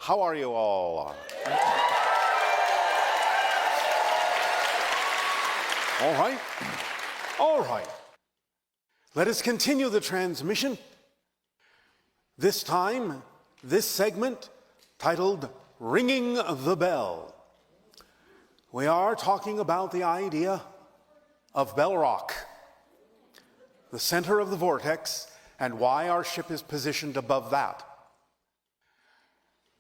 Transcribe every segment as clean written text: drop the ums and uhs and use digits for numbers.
How are you all? All right. All right. Let us continue the transmission. This time, this segment titled Ringing the Bell. We are talking about the idea of Bell Rock, the center of the vortex, and why our ship is positioned above that.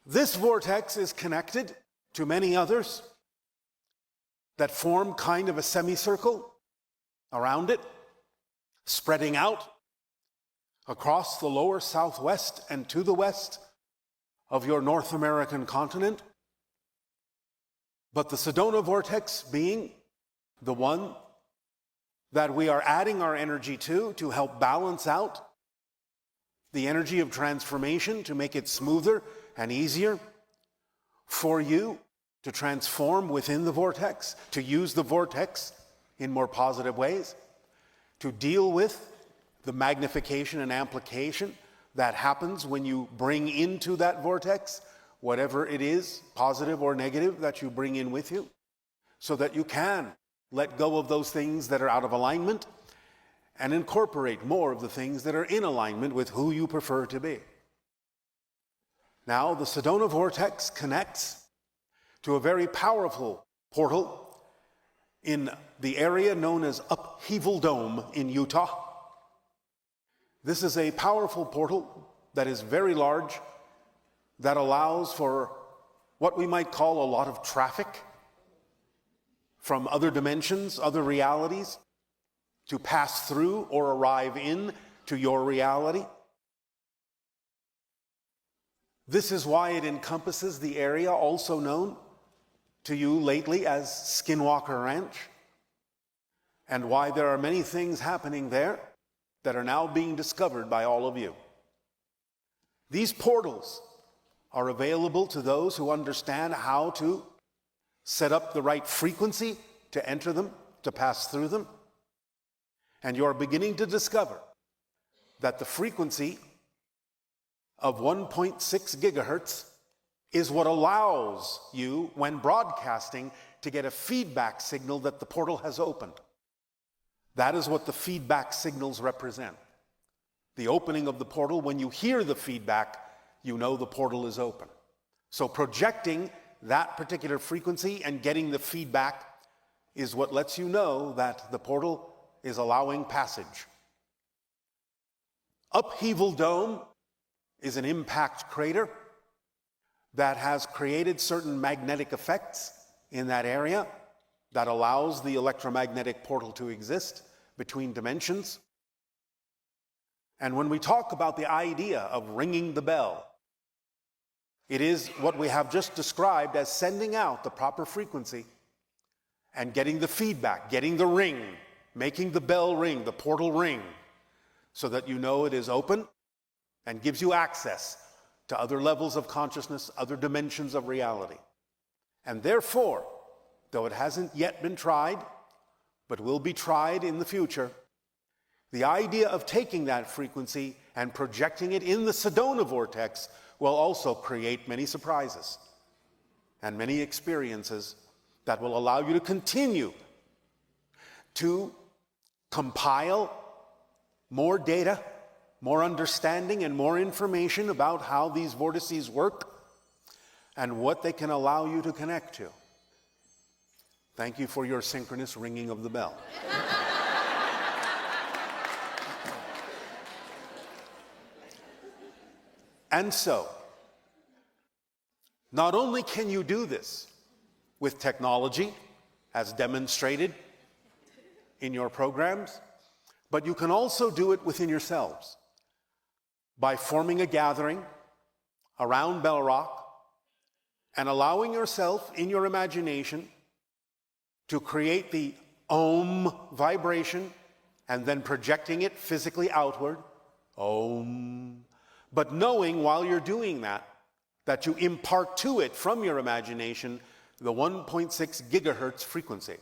This vortex is connected to many others that form kind of a semicircle around it, spreading out across the lower southwest and to the west of your North American continent. But the Sedona vortex being the one that we are adding our energy to help balance out the energy of transformation, to make it smoother and easier for you to transform within the vortex, to use the vortex in more positive ways, to deal with the magnification and amplification that happens when you bring into that vortex whatever it is, positive or negative, that you bring in with you, so that you can let go of those things that are out of alignment and incorporate more of the things that are in alignment with who you prefer to be. Now, the Sedona vortex connects to a very powerful portal in the area known as Upheaval Dome in Utah. This is a powerful portal that is very large, that allows for what we might call a lot of traffic from other dimensions, other realities, to pass through or arrive in to your reality. This is why it encompasses the area also known to you lately as Skinwalker Ranch, and why there are many things happening there that are now being discovered by all of you. These portals are available to those who understand how to set up the right frequency to enter them, to pass through them. And you are beginning to discover that the frequency of 1.6 gigahertz is what allows you, when broadcasting, to get a feedback signal that the portal has opened. That is what the feedback signals represent. The opening of the portal, when you hear the feedback, you know the portal is open. So projecting that particular frequency and getting the feedback is what lets you know that the portal is allowing passage. Upheaval Dome is an impact crater that has created certain magnetic effects in that area that allows the electromagnetic portal to exist between dimensions. And when we talk about the idea of ringing the bell, it is what we have just described as sending out the proper frequency and getting the feedback, getting the ring, making the bell ring, the portal ring, so that you know it is open and gives you access to other levels of consciousness, other dimensions of reality. And therefore, though it hasn't yet been tried, but will be tried in the future, the idea of taking that frequency and projecting it in the Sedona vortex will also create many surprises and many experiences that will allow you to continue to compile more data, more understanding, and more information about how these vortices work and what they can allow you to connect to. Thank you for your synchronous ringing of the bell. And so, not only can you do this with technology, as demonstrated in your programs, but you can also do it within yourselves by forming a gathering around Bell Rock and allowing yourself in your imagination to create the Om vibration and then projecting it physically outward, Om, but knowing while you're doing that you impart to it from your imagination the 1.6 gigahertz frequency.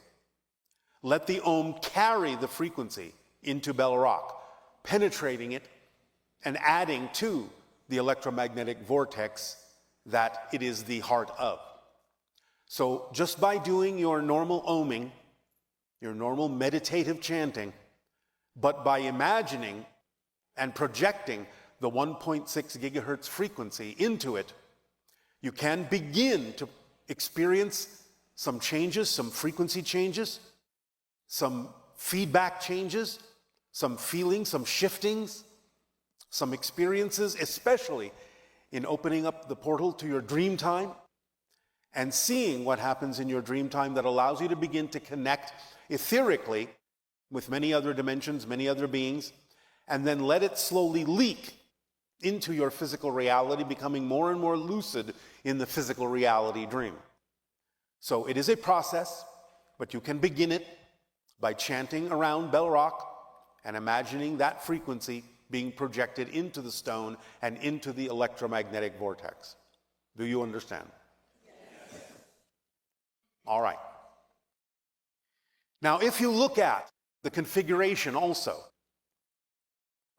Let the Om carry the frequency into Bell Rock, penetrating it and adding to the electromagnetic vortex that it is the heart of. So just by doing your normal oming, your normal meditative chanting, but by imagining and projecting the 1.6 gigahertz frequency into it, you can begin to experience some changes, some frequency changes, some feedback changes, some feelings, some shiftings, some experiences, especially in opening up the portal to your dream time and seeing what happens in your dream time that allows you to begin to connect etherically with many other dimensions, many other beings, and then let it slowly leak into your physical reality, becoming more and more lucid in the physical reality dream. So it is a process, but you can begin it by chanting around Bell Rock and imagining that frequency being projected into the stone and into the electromagnetic vortex. Do you understand? Yes. All right. Now, if you look at the configuration also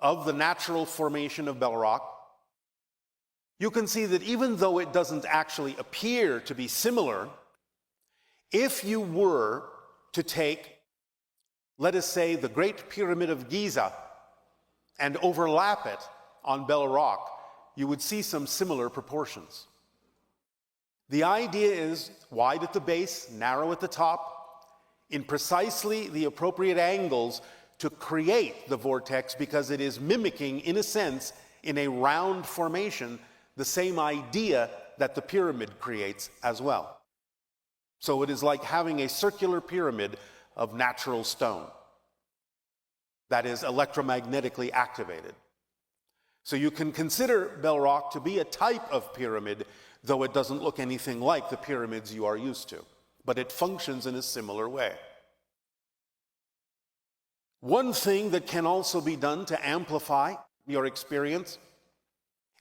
of the natural formation of Bell Rock, you can see that even though it doesn't actually appear to be similar, if you were to take, let us say, the Great Pyramid of Giza and overlap it on Bell Rock, you would see some similar proportions. The idea is wide at the base, narrow at the top, in precisely the appropriate angles to create the vortex, because it is mimicking, in a sense, in a round formation, the same idea that the pyramid creates as well. So it is like having a circular pyramid of natural stone that is electromagnetically activated. So you can consider Bell Rock to be a type of pyramid, though it doesn't look anything like the pyramids you are used to, but it functions in a similar way. One thing that can also be done to amplify your experience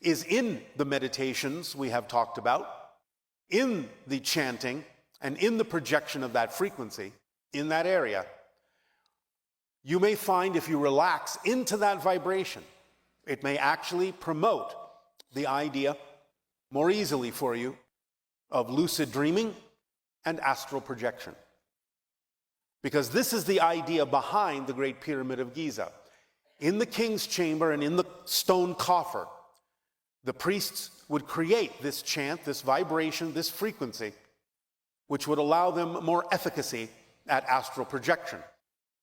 is in the meditations we have talked about, in the chanting, and in the projection of that frequency in that area. You may find if you relax into that vibration, it may actually promote the idea more easily for you of lucid dreaming and astral projection. Because this is the idea behind the Great Pyramid of Giza. In the king's chamber and in the stone coffer, the priests would create this chant, this vibration, this frequency, which would allow them more efficacy at astral projection.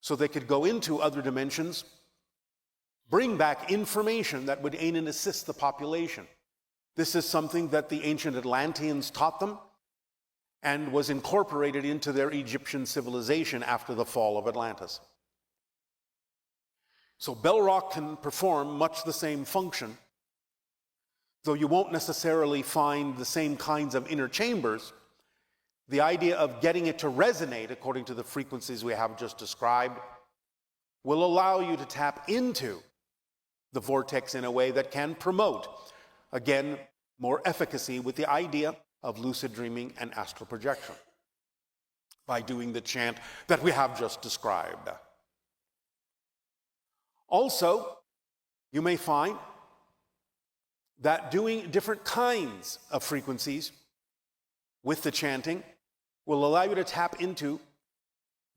So they could go into other dimensions, bring back information that would aid and assist the population. This is something that the ancient Atlanteans taught them and was incorporated into their Egyptian civilization after the fall of Atlantis. So Bell Rock can perform much the same function, though you won't necessarily find the same kinds of inner chambers. The idea of getting it to resonate according to the frequencies we have just described will allow you to tap into the vortex in a way that can promote, again, more efficacy with the idea of lucid dreaming and astral projection by doing the chant that we have just described. Also, you may find that doing different kinds of frequencies with the chanting will allow you to tap into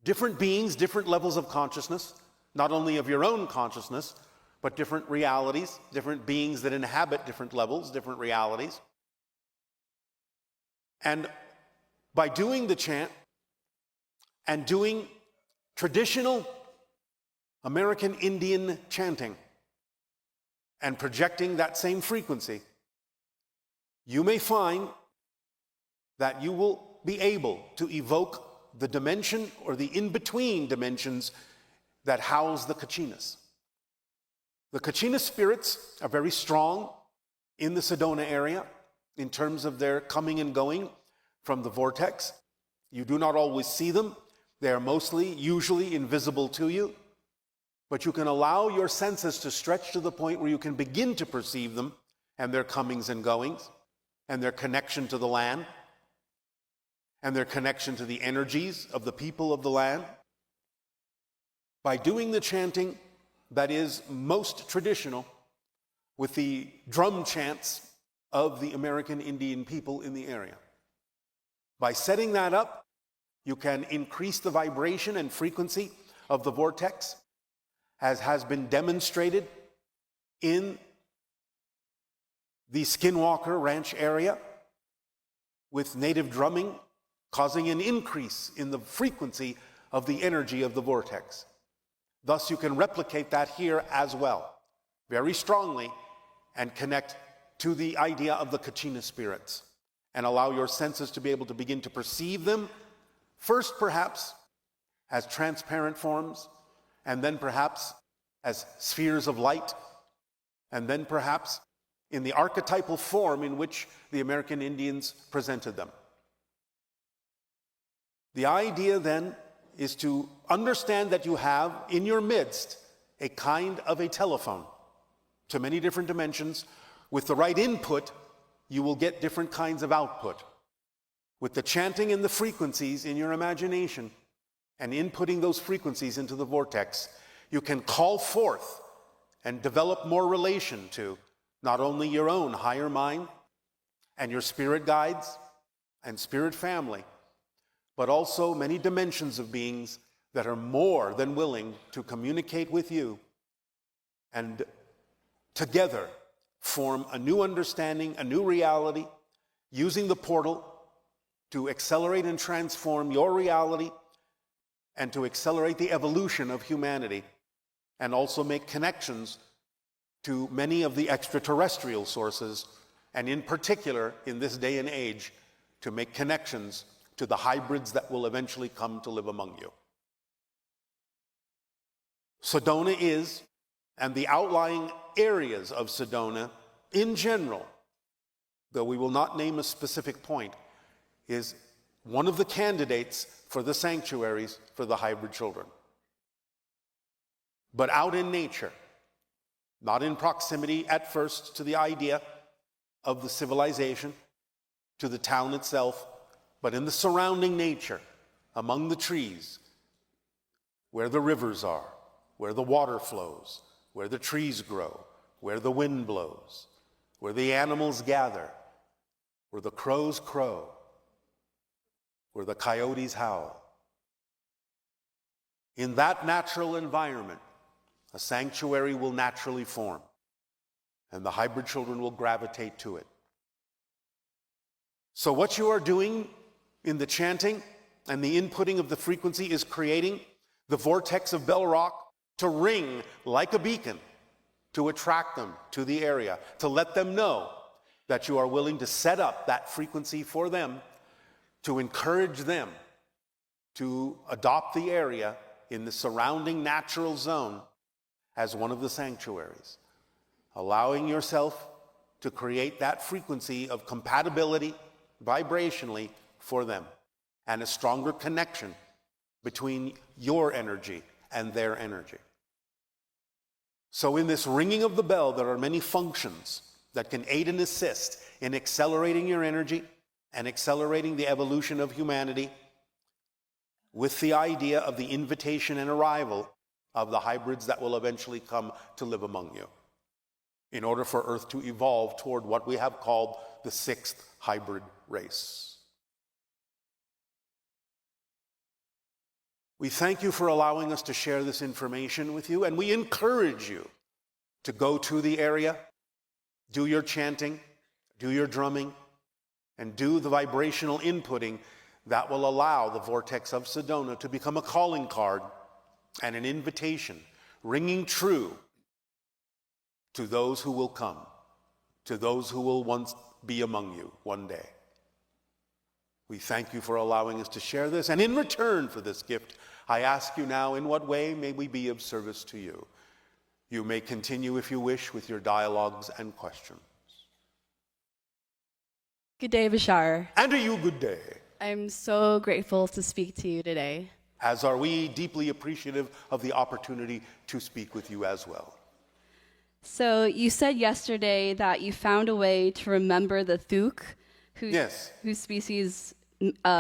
different beings, different levels of consciousness, not only of your own consciousness, but different realities, different beings that inhabit different levels, different realities. And by doing the chant and doing traditional American Indian chanting and projecting that same frequency, you may find that you will be able to evoke the dimension or the in-between dimensions that house the Kachinas. The Kachina spirits are very strong in the Sedona area in terms of their coming and going from the vortex. You do not always see them. They are usually invisible to you, but you can allow your senses to stretch to the point where you can begin to perceive them and their comings and goings and their connection to the land and their connection to the energies of the people of the land. By doing the chanting that is most traditional with the drum chants of the American Indian people in the area. By setting that up, you can increase the vibration and frequency of the vortex, as has been demonstrated in the Skinwalker Ranch area with native drumming, causing an increase in the frequency of the energy of the vortex. Thus, you can replicate that here as well, very strongly, and connect to the idea of the Kachina spirits, and allow your senses to be able to begin to perceive them, first perhaps as transparent forms, and then perhaps as spheres of light, and then perhaps in the archetypal form in which the American Indians presented them. The idea then is to understand that you have in your midst a kind of a telephone to many different dimensions. With the right input, you will get different kinds of output. With the chanting and the frequencies in your imagination and inputting those frequencies into the vortex, you can call forth and develop more relation to not only your own higher mind and your spirit guides and spirit family, but also many dimensions of beings that are more than willing to communicate with you and together form a new understanding, a new reality, using the portal to accelerate and transform your reality and to accelerate the evolution of humanity, and also make connections to many of the extraterrestrial sources, and in particular, in this day and age, to make connections to the hybrids that will eventually come to live among you. Sedona is, and the outlying areas of Sedona in general, though we will not name a specific point, is one of the candidates for the sanctuaries for the hybrid children. But out in nature, not in proximity at first to the idea of the civilization, to the town itself, but in the surrounding nature, among the trees, where the rivers are, where the water flows, where the trees grow, where the wind blows, where the animals gather, where the crows crow, where the coyotes howl. In that natural environment, a sanctuary will naturally form, and the hybrid children will gravitate to it. So what you are doing in the chanting and the inputting of the frequency is creating the vortex of Bell Rock to ring like a beacon, to attract them to the area, to let them know that you are willing to set up that frequency for them, to encourage them to adopt the area in the surrounding natural zone as one of the sanctuaries, allowing yourself to create that frequency of compatibility vibrationally for them, and a stronger connection between your energy and their energy. So in this ringing of the bell, there are many functions that can aid and assist in accelerating your energy and accelerating the evolution of humanity, with the idea of the invitation and arrival of the hybrids that will eventually come to live among you, in order for Earth to evolve toward what we have called the sixth hybrid race. We thank you for allowing us to share this information with you, and we encourage you to go to the area, do your chanting, do your drumming, and do the vibrational inputting that will allow the vortex of Sedona to become a calling card and an invitation, ringing true to those who will come, to those who will once be among you one day. We thank you for allowing us to share this, and in return for this gift, I ask you now, in what way may we be of service to you? You may continue, if you wish, with your dialogues and questions. Good day, Bashar. And to you, good day. I'm so grateful to speak to you today. As are we, deeply appreciative of the opportunity to speak with you as well. So you said yesterday that you found a way to remember the Thuk, whose species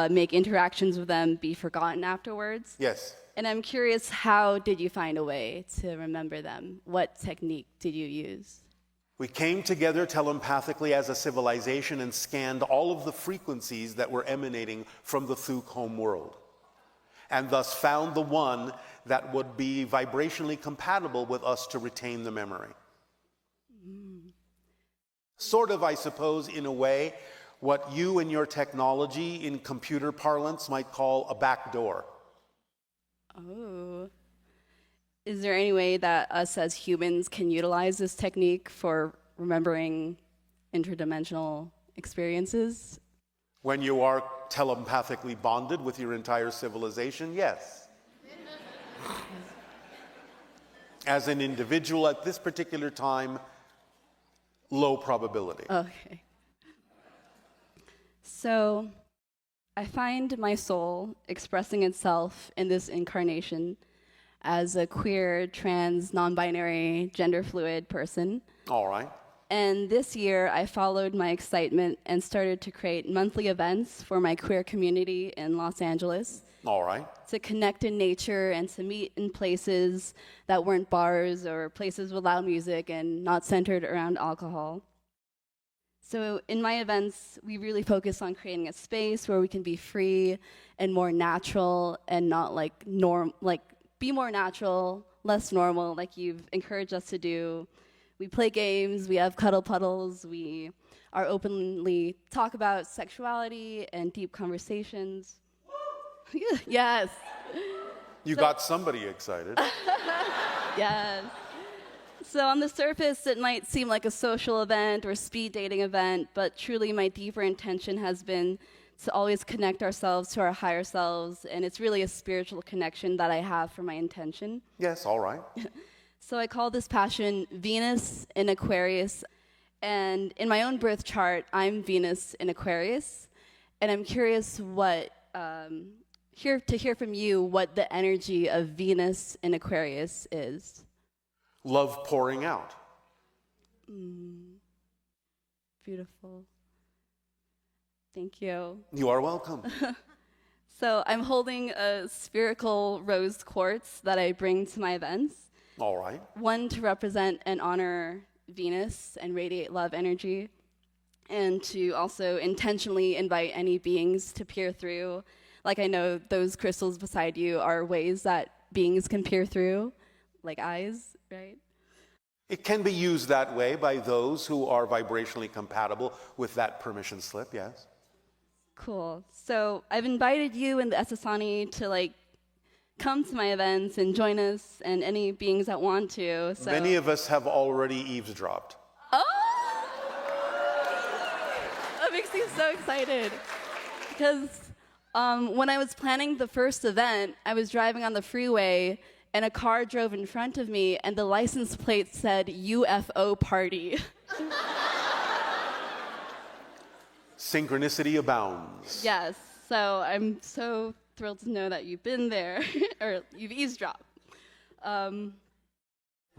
make interactions with them be forgotten afterwards. Yes. And I'm curious, how did you find a way to remember them? What technique did you use? We came together telepathically as a civilization and scanned all of the frequencies that were emanating from the Thuk home world, and thus found the one that would be vibrationally compatible with us to retain the memory. Sort of, I suppose, in a way, what you and your technology in computer parlance might call a backdoor. Oh. Is there any way that us as humans can utilize this technique for remembering interdimensional experiences? When you are telepathically bonded with your entire civilization, yes. As an individual at this particular time, low probability. Okay. So, I find my soul expressing itself in this incarnation as a queer, trans, non-binary, gender fluid person. All right. And this year, I followed my excitement and started to create monthly events for my queer community in Los Angeles. All right. To connect in nature and to meet in places that weren't bars or places with loud music and not centered around alcohol. So in my events, we really focus on creating a space where we can be free and more natural and not be more natural, less normal, like you've encouraged us to do. We play games, we have cuddle puddles, we are openly talk about sexuality and deep conversations. Yes. You got somebody excited. Yes. So on the surface, it might seem like a social event or speed dating event, but truly my deeper intention has been to always connect ourselves to our higher selves, and it's really a spiritual connection that I have for my intention. Yes, all right. So I call this passion Venus in Aquarius, and in my own birth chart, I'm Venus in Aquarius, and I'm curious to hear from you what the energy of Venus in Aquarius is. Love pouring out. Beautiful. Thank you. You are welcome. So I'm holding a spherical rose quartz that I bring to my events. All right. One to represent and honor Venus and radiate love energy, and to also intentionally invite any beings to peer through. Like I know those crystals beside you are ways that beings can peer through, like eyes, right? It can be used that way by those who are vibrationally compatible with that permission slip, yes. Cool. So I've invited you and the Esasani to come to my events and join us, and any beings that want to. So. Many of us have already eavesdropped. Oh! That makes me so excited. Because when I was planning the first event, I was driving on the freeway, and a car drove in front of me, and the license plate said UFO party. Synchronicity abounds. Yes, so I'm so thrilled to know that you've been there, or you've eavesdropped. Do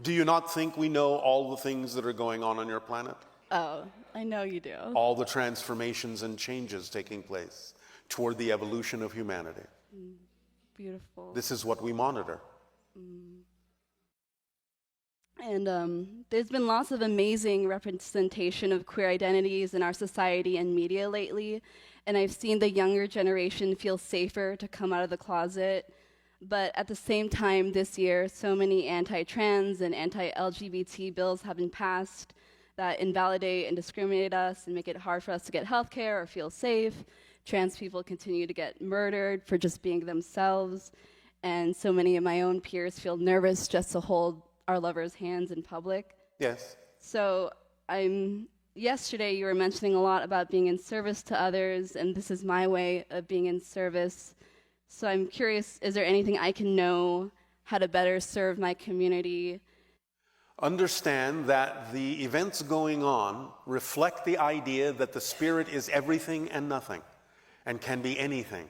you not think we know all the things that are going on your planet? Oh, I know you do. All the transformations and changes taking place toward the evolution of humanity. Beautiful. This is what we monitor. And there's been lots of amazing representation of queer identities in our society and media lately, and I've seen the younger generation feel safer to come out of the closet. But at the same time this year, so many anti-trans and anti-LGBT bills have been passed that invalidate and discriminate us and make it hard for us to get health care or feel safe. Trans people continue to get murdered for just being themselves. And so many of my own peers feel nervous just to hold our lovers' hands in public. Yes. So yesterday you were mentioning a lot about being in service to others, and this is my way of being in service. So I'm curious, is there anything I can know how to better serve my community? Understand that the events going on reflect the idea that the spirit is everything and nothing, and can be anything.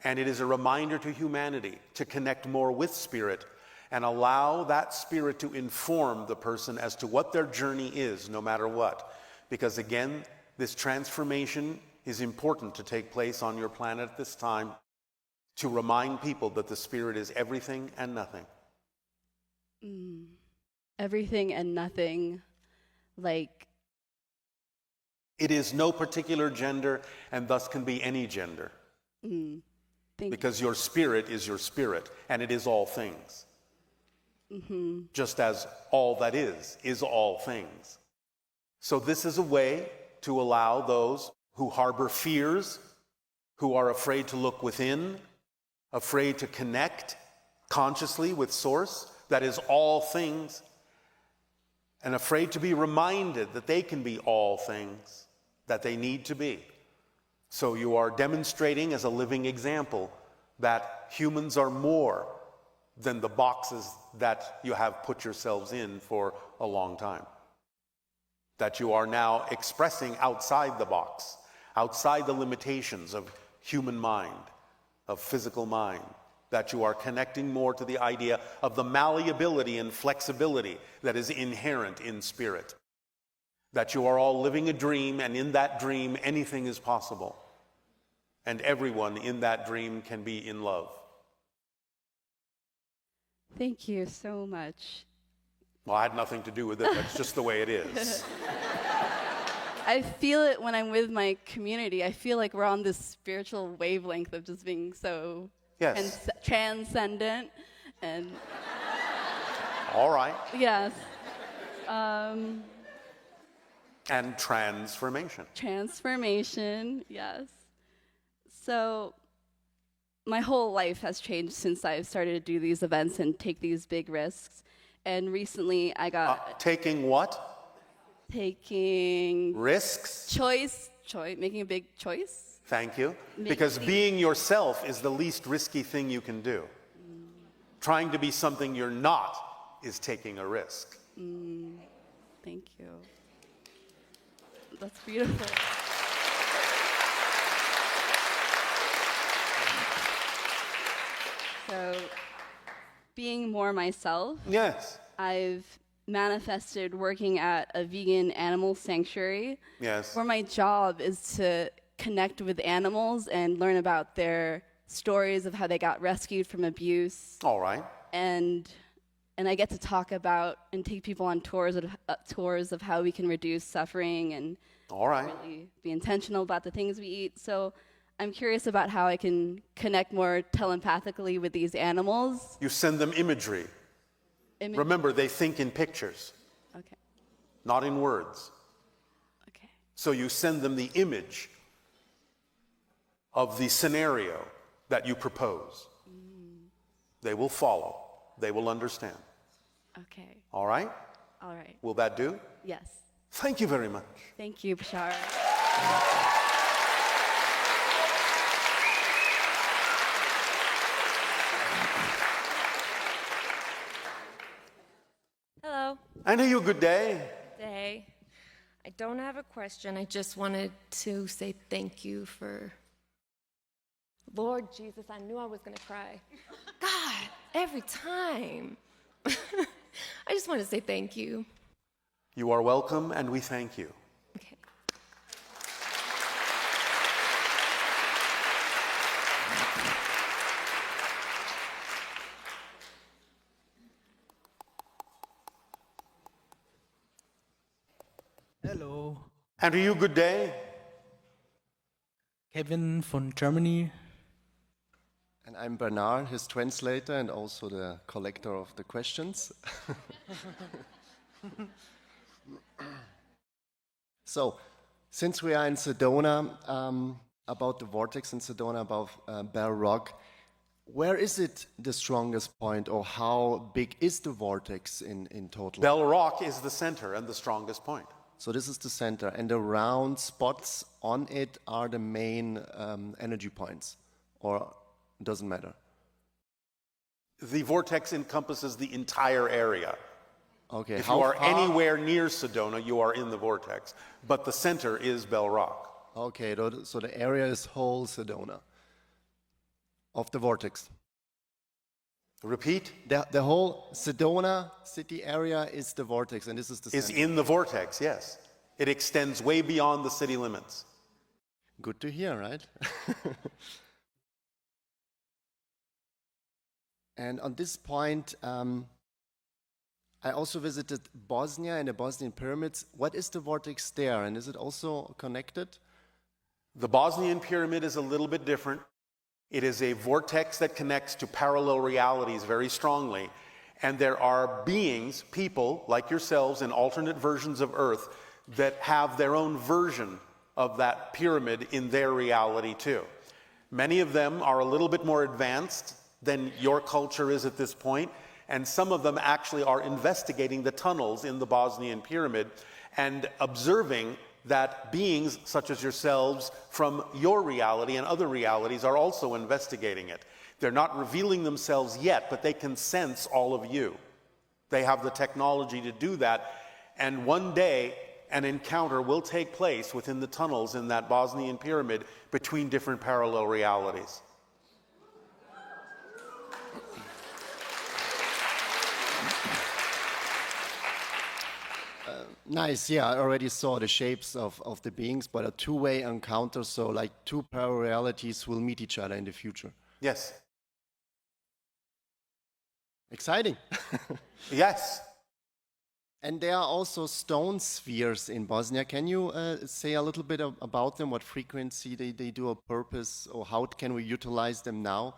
And it is a reminder to humanity to connect more with spirit and allow that spirit to inform the person as to what their journey is, no matter what. Because again, this transformation is important to take place on your planet at this time, to remind people that the spirit is everything and nothing. Everything and nothing. Like, It is no particular gender and thus can be any gender. thank Because your spirit is your spirit and it is all things. Just as all that is all things. So this is a way to allow those who harbor fears, who are afraid to look within, afraid to connect consciously with Source, that is all things, and afraid to be reminded that they can be all things that they need to be. So you are demonstrating as a living example that humans are more than the boxes that you have put yourselves in for a long time. That you are now expressing outside the box, outside the limitations of human mind, of physical mind, that you are connecting more to the idea of the malleability and flexibility that is inherent in spirit. That you are all living a dream, and in that dream anything is possible. And everyone in that dream can be in love. Thank you so much. Well, I had nothing to do with it. That's just the way it is. I feel it when I'm with my community. I feel like we're on this spiritual wavelength of just being so Yes. transcendent. And All right. yes. And transformation. Transformation, yes. So my whole life has changed since I've started to do these events and take these big risks. And recently I got Taking what? taking Risks? making a big choice. Thank you. Maybe. Because being yourself is the least risky thing you can do. Trying to be something you're not is taking a risk. Thank you. That's beautiful. So, being more myself, Yes. I've manifested working at a vegan animal sanctuary Yes. where my job is to connect with animals and learn about their stories of how they got rescued from abuse. All right. And I get to talk about and take people on tours of how we can reduce suffering and All right. really be intentional about the things we eat. So I'm curious about how I can connect more telepathically with these animals. You send them imagery. Remember, they think in pictures, Okay. not in words. Okay. So you send them the image of the scenario that you propose. They will follow. They will understand. Okay. All right? All right. Will that do? Yes. Thank you very much. Thank you, Bashar. Hello. And you, good day. Day. I don't have a question. I just wanted to say thank you for... Lord Jesus, I knew I was going to cry. God, every time. I just want to say thank you. You are welcome, and we thank you. Okay. Hello, And you, good day. Kevin from Germany. And I'm Bernard, his translator and also the collector of the questions. So, since we are in Sedona, about the vortex in Sedona, about Bell Rock, where is it the strongest point, or how big is the vortex in total? Bell Rock is the center and the strongest point. So this is the center, and the round spots on it are the main energy points, or it doesn't matter? The vortex encompasses the entire area. Okay. If you are anywhere near Sedona, you are in the vortex. But the center is Bell Rock. Okay, so the area is whole Sedona of the vortex. Repeat? The whole Sedona city area is the vortex, and this is the Is center. in the vortex, yes. It extends way beyond the city limits. Good to hear, right? And on this point, I also visited Bosnia and the Bosnian pyramids. What is the vortex there, and is it also connected? The Bosnian pyramid is a little bit different. It is a vortex that connects to parallel realities very strongly. And there are beings, people like yourselves in alternate versions of Earth that have their own version of that pyramid in their reality too. Many of them are a little bit more advanced than your culture is at this point, and some of them actually are investigating the tunnels in the Bosnian pyramid and observing that beings such as yourselves from your reality and other realities are also investigating it. They're not revealing themselves yet, but they can sense all of you. They have the technology to do that, and one day an encounter will take place within the tunnels in that Bosnian pyramid between different parallel realities. Nice, yeah, I already saw the shapes of the beings, but a two-way encounter, so like two parallel realities will meet each other in the future. Yes. Exciting. Yes. And there are also stone spheres in Bosnia. Can you say a little bit about them, what frequency they do, a purpose, or how can we utilize them now?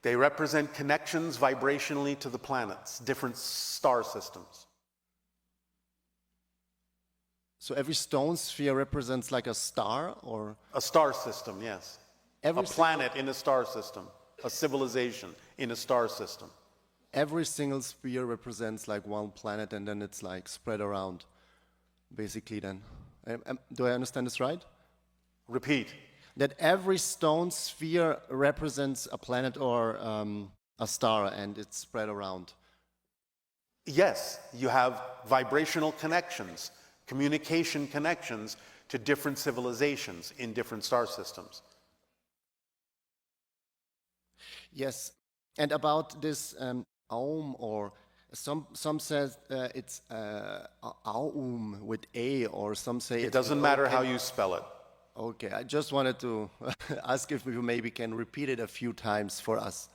They represent connections vibrationally to the planets, different star systems. So every stone sphere represents like a star, or? A star system, yes. A planet in a star system, a civilization in a star system. Every single sphere represents like one planet, and then it's like spread around, basically then. Do I understand this right? Repeat. That every stone sphere represents a planet or a star, and it's spread around. Yes, you have vibrational connections, communication connections to different civilizations in different star systems. Yes, and about this Aum, or some says it's Aum with A, or some say it doesn't matter how you spell it. Okay, I just wanted to ask if we maybe can repeat it a few times for us.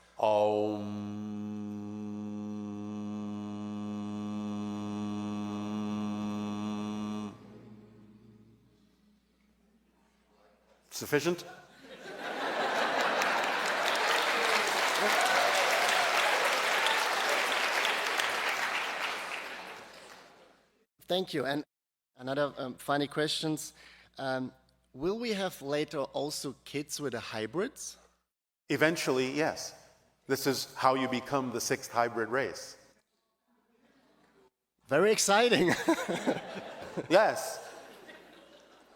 Sufficient? Thank you. And another funny questions. Will we have later also kids with the hybrids? Eventually, yes. This is how you become the sixth hybrid race. Very exciting. Yes.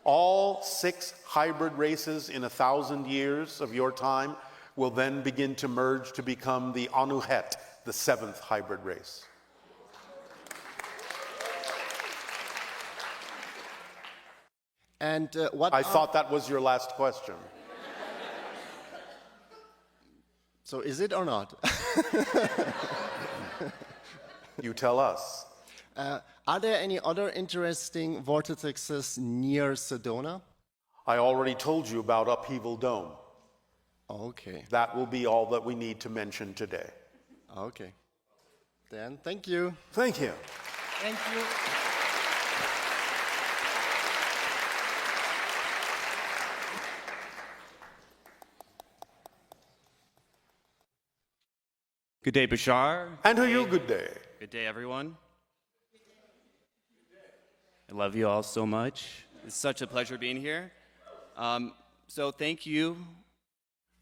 All 6 hybrid races in 1,000 years of your time will then begin to merge to become the Anuhet, the 7th hybrid race. And I thought that was your last question. So is it or not? You tell us. Are there any other interesting vortexes near Sedona? I already told you about Upheaval Dome. Okay. That will be all that we need to mention today. Okay. Then, thank you. Thank you. Thank you. Good day, Bashar. And to you, good day. Good day, everyone. I love you all so much. It's such a pleasure being here. So thank you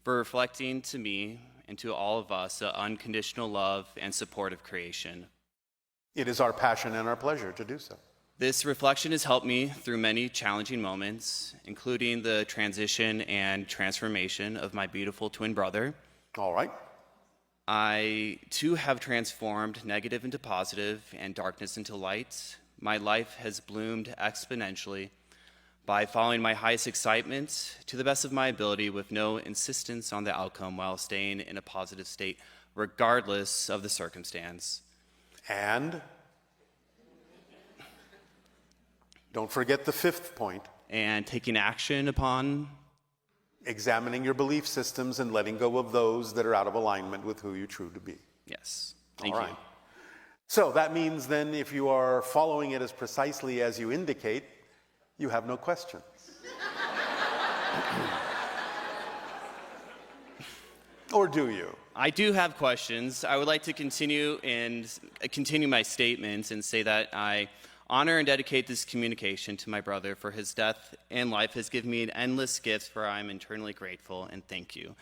for reflecting to me and to all of us the unconditional love and support of creation. It is our passion and our pleasure to do so. This reflection has helped me through many challenging moments, including the transition and transformation of my beautiful twin brother. All right. I, too, have transformed negative into positive and darkness into light. My life has bloomed exponentially by following my highest excitement to the best of my ability with no insistence on the outcome while staying in a positive state regardless of the circumstance. And don't forget the 5th point. And taking action upon Examining your belief systems and letting go of those that are out of alignment with who you true to be. Yes. Thank you. So that means then if you are following it as precisely as you indicate, you have no questions. Or do you? I do have questions. I would like to continue my statements and say that I honor and dedicate this communication to my brother, for his death and life has given me an endless gift, for I am eternally grateful, and thank you.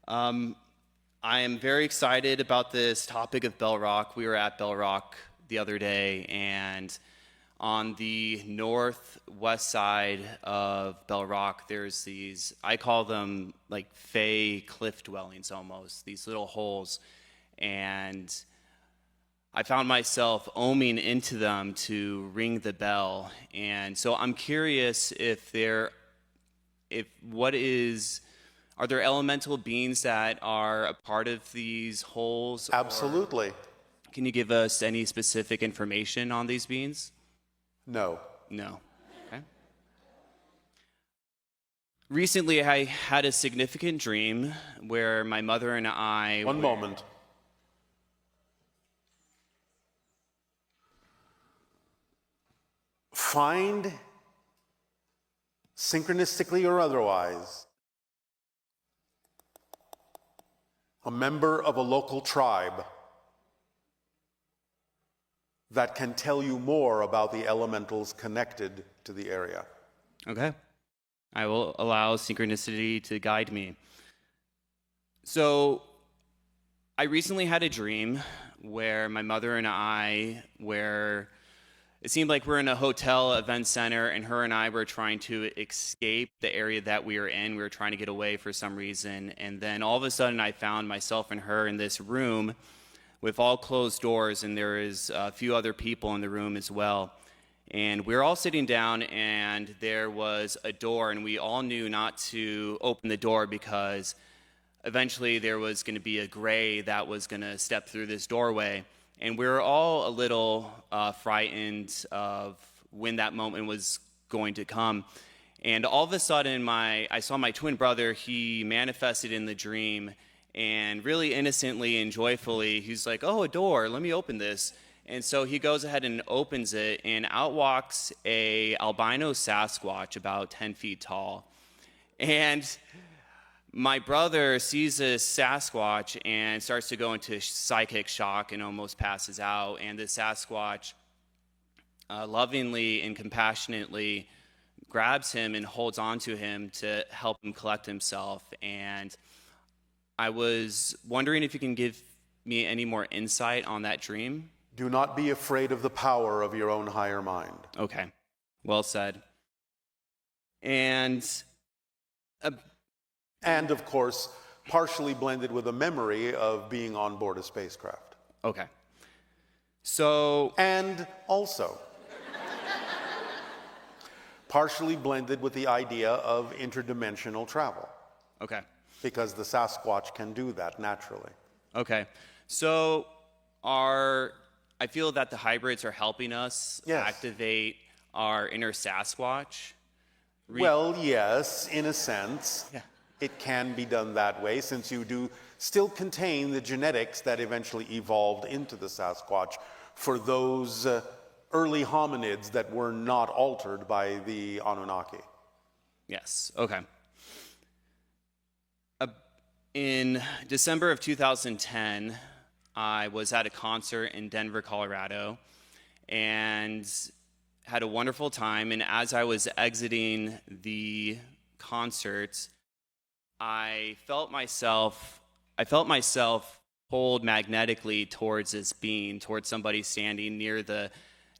I am very excited about this topic of Bell Rock. We were at Bell Rock the other day, and on the northwest side of Bell Rock, there's these, I call them like fey cliff dwellings almost, these little holes. And I found myself ohming into them to ring the bell. And so I'm curious are there elemental beings that are a part of these holes? Absolutely. Can you give us any specific information on these beings? No. No. Okay. Recently, I had a significant dream where my mother and I... One moment. Find, synchronistically or otherwise, a member of a local tribe that can tell you more about the elementals connected to the area. Okay. I will allow synchronicity to guide me. So, I recently had a dream where my mother and I it seemed like we're in a hotel event center, and her and I were trying to escape the area that we were in. We were trying to get away for some reason. And then all of a sudden, I found myself and her in this room with all closed doors, and there is a few other people in the room as well. And we were all sitting down, and there was a door, and we all knew not to open the door because eventually there was going to be a gray that was going to step through this doorway. And we were all a little frightened of when that moment was going to come. And all of a sudden, I saw my twin brother. He manifested in the dream, and really innocently and joyfully, he's like, "Oh, a door, let me open this." And so he goes ahead and opens it, and out walks a albino Sasquatch about 10 feet tall. And my brother sees this Sasquatch and starts to go into psychic shock and almost passes out. And the Sasquatch lovingly and compassionately grabs him and holds on to him to help him collect himself. And I was wondering if you can give me any more insight on that dream. Do not be afraid of the power of your own higher mind. Okay, well said. And of course, partially blended with a memory of being on board a spacecraft. Okay. So... And also, partially blended with the idea of interdimensional travel. Okay. Because the Sasquatch can do that naturally. Okay. So I feel that the hybrids are helping us activate our inner Sasquatch. Well, yes, in a sense. Yeah. It can be done that way, since you do still contain the genetics that eventually evolved into the Sasquatch for those early hominids that were not altered by the Anunnaki. Yes, okay. In December of 2010, I was at a concert in Denver, Colorado, and had a wonderful time. And as I was exiting the concert, I felt myself pulled magnetically towards this being, towards somebody standing near the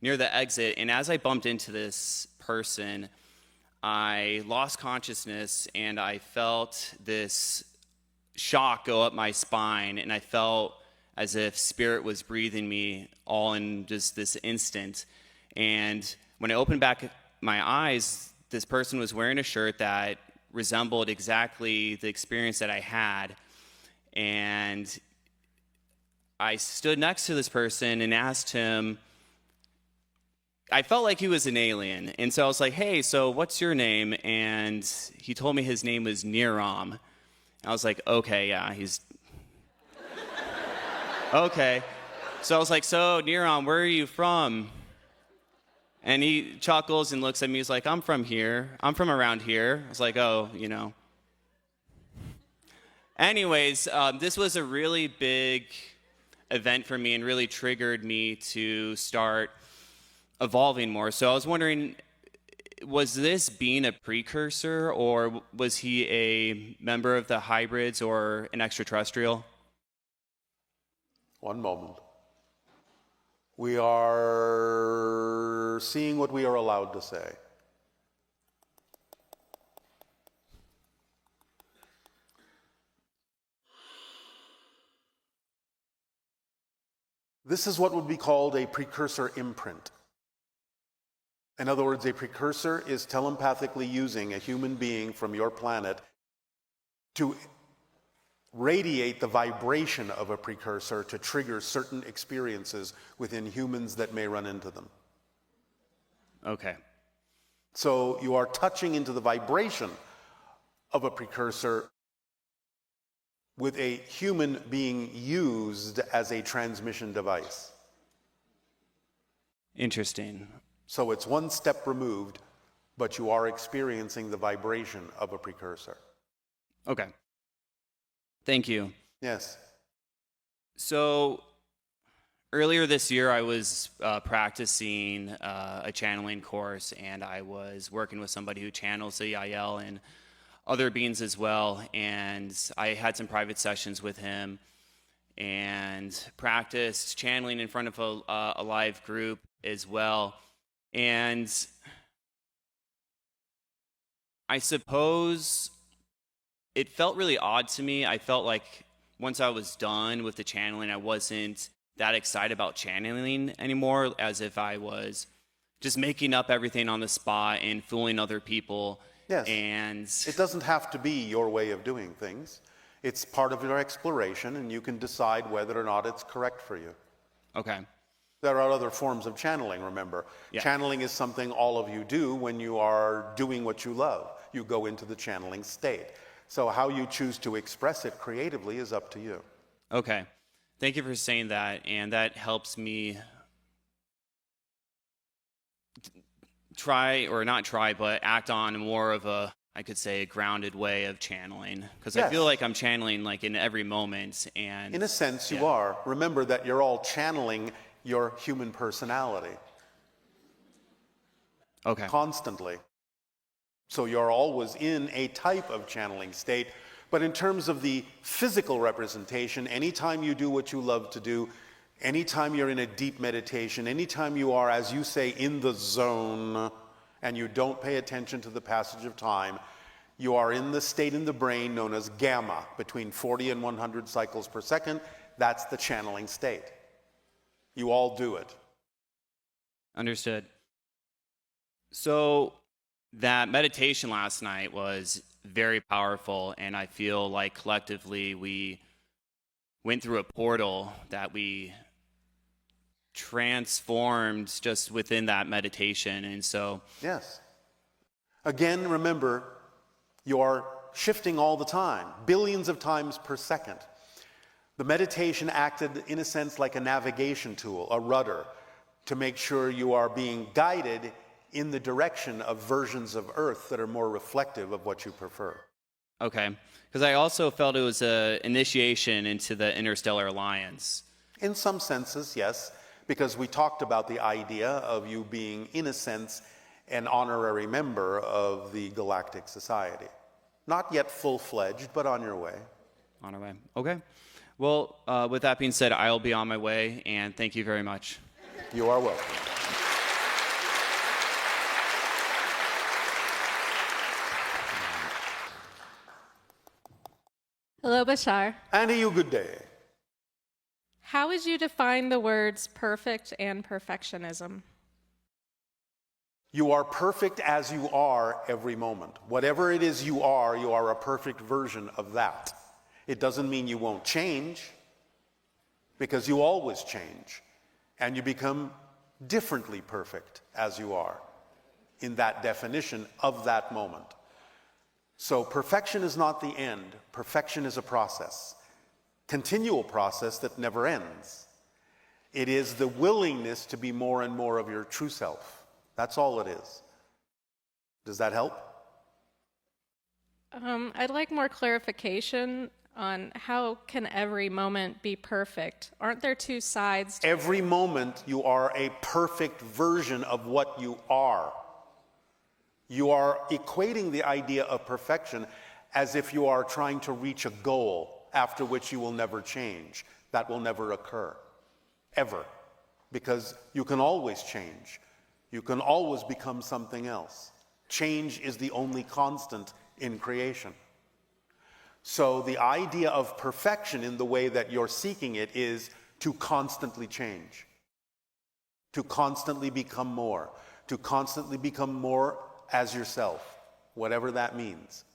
exit. And as I bumped into this person, I lost consciousness, and I felt this shock go up my spine, and I felt as if spirit was breathing me all in just this instant. And when I opened back my eyes, this person was wearing a shirt that resembled exactly the experience that I had. And I stood next to this person and asked him, I felt like he was an alien. And so I was like, "Hey, so what's your name?" And he told me his name was Niram. I was like, "Okay, yeah, he's..." Okay. So I was like, so Neron, where are you from? And he chuckles and looks at me. He's like, I'm from here. I'm from around here. I was like, oh, you know. Anyways, this was a really big event for me and really triggered me to start evolving more. So I was wondering, was this being a precursor, or was he a member of the hybrids or an extraterrestrial? One moment. We are seeing what we are allowed to say. This is what would be called a precursor imprint. In other words, a precursor is telepathically using a human being from your planet to radiate the vibration of a precursor to trigger certain experiences within humans that may run into them. Okay. So you are touching into the vibration of a precursor with a human being used as a transmission device. Interesting. So it's one step removed, but you are experiencing the vibration of a precursor. Okay. Thank you. Yes. So earlier this year, I was practicing a channeling course, and I was working with somebody who channels the EIL and other beings as well. And I had some private sessions with him and practiced channeling in front of a live group as well. And I suppose it felt really odd to me. I felt like once I was done with the channeling, I wasn't that excited about channeling anymore, as if I was just making up everything on the spot and fooling other people. Yes. And it doesn't have to be your way of doing things. It's part of your exploration, and you can decide whether or not it's correct for you. Okay. There are other forms of channeling, remember. Yeah. Channeling is something all of you do when you are doing what you love. You go into the channeling state. So how you choose to express it creatively is up to you. Okay. Thank you for saying that, and that helps me try, or not try, but act on more of a, I could say, a grounded way of channeling. Because Yes. I feel like I'm channeling like in every moment. And In a sense, you Yeah. are. Remember that you're all channeling your human personality Okay. constantly. So you're always in a type of channeling state. But in terms of the physical representation, anytime you do what you love to do, anytime you're in a deep meditation, anytime you are, as you say, in the zone, and you don't pay attention to the passage of time, you are in the state in the brain known as gamma, between 40 and 100 cycles per second. That's the channeling state. You all do it. Understood. So that meditation last night was very powerful, and I feel like collectively we went through a portal that we transformed just within that meditation. And so Yes. Again, remember, you are shifting all the time, billions of times per second. The meditation acted, in a sense, like a navigation tool, a rudder, to make sure you are being guided in the direction of versions of Earth that are more reflective of what you prefer. okay, because I also felt it was an initiation into the Interstellar Alliance. In some senses, yes, because we talked about the idea of you being, in a sense, an honorary member of the Galactic Society. Not yet full-fledged, but on your way. On our way. Okay. Well, with that being said, I'll be on my way, and thank you very much. You are welcome. Hello, Bashar. Andy, you good day. How would you define the words perfect and perfectionism? You are perfect as you are every moment. Whatever it is you are a perfect version of that. It doesn't mean you won't change, because you always change, and you become differently perfect as you are in that definition of that moment. So perfection is not the end. Perfection is a process, continual process that never ends. It is the willingness to be more and more of your true self. That's all it is. Does that help? I'd like more clarification on how can every moment be perfect? Aren't there two sides? Every moment you are a perfect version of what you are. You are equating the idea of perfection as if you are trying to reach a goal after which you will never change. That will never occur, ever, because you can always change. You can always become something else. Change is the only constant in creation. So the idea of perfection in the way that you're seeking it is to constantly change, to constantly become more as yourself, whatever that means.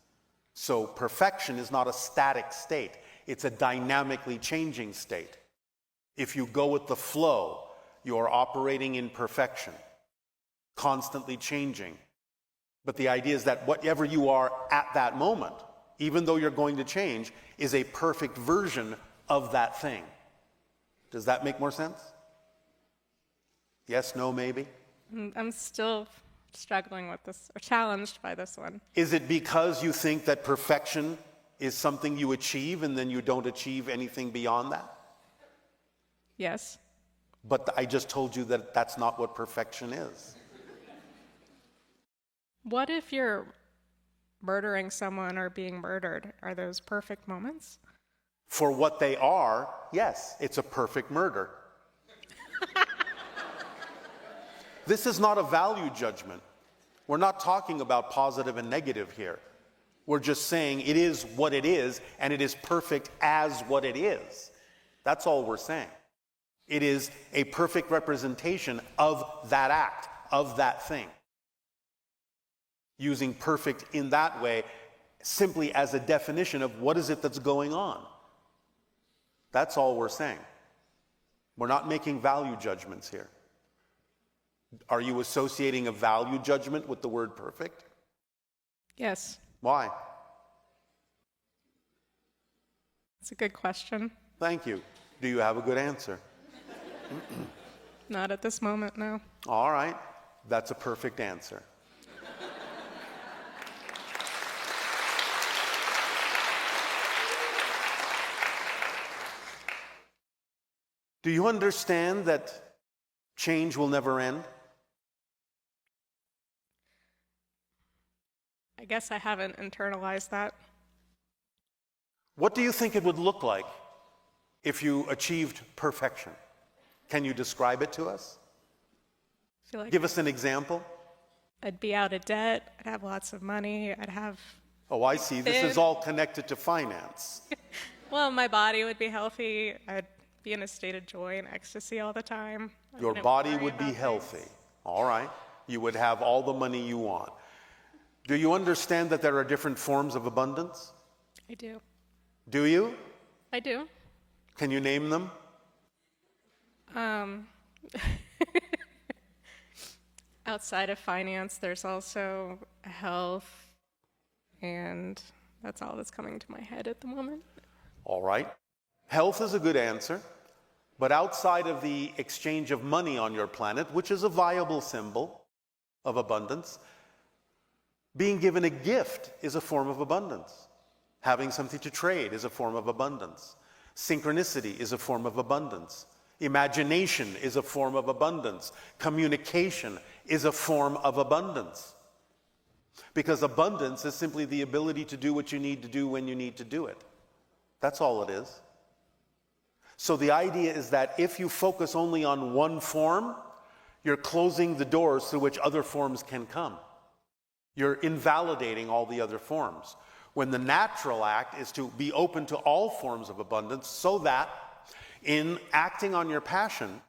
So perfection is not a static state, it's a dynamically changing state. If you go with the flow, you are operating in perfection, constantly changing. But the idea is that whatever you are at that moment, even though you're going to change, is a perfect version of that thing. Does that make more sense? Yes, no, maybe? I'm still struggling with this, or challenged by this one. Is it because you think that perfection is something you achieve and then you don't achieve anything beyond that? Yes. But I just told you that that's not what perfection is. What if you're murdering someone or being murdered? Are those perfect moments? For what they are, yes, it's a perfect murder. This is not a value judgment. We're not talking about positive and negative here. We're just saying it is what it is, and it is perfect as what it is. That's all we're saying. It is a perfect representation of that act, of that thing. Using perfect in that way simply as a definition of what is it that's going on. That's all we're saying. We're not making value judgments here. Are you associating a value judgment with the word perfect? Yes. Why? It's a good question. Thank you. Do you have a good answer? Not at this moment, no. All right. That's a perfect answer. Do you understand that change will never end? I guess I haven't internalized that. What do you think it would look like if you achieved perfection? Can you describe it to us? I feel like Give us an example. I'd be out of debt, I'd have lots of money, I'd have... Oh, I see. This is all connected to finance. Well, my body would be healthy, I'd be in a state of joy and ecstasy all the time. Your body would be healthy. All right. You would have all the money you want. Do you understand that there are different forms of abundance? I do. Do you? I do. Can you name them? Outside of finance, there's also health, and that's all that's coming to my head at the moment. All right. Health is a good answer, but outside of the exchange of money on your planet, which is a viable symbol of abundance, being given a gift is a form of abundance. Having something to trade is a form of abundance. Synchronicity is a form of abundance. Imagination is a form of abundance. Communication is a form of abundance. Because abundance is simply the ability to do what you need to do when you need to do it. That's all it is. So the idea is that if you focus only on one form, you're closing the doors through which other forms can come. You're invalidating all the other forms. When the natural act is to be open to all forms of abundance so that in acting on your passion,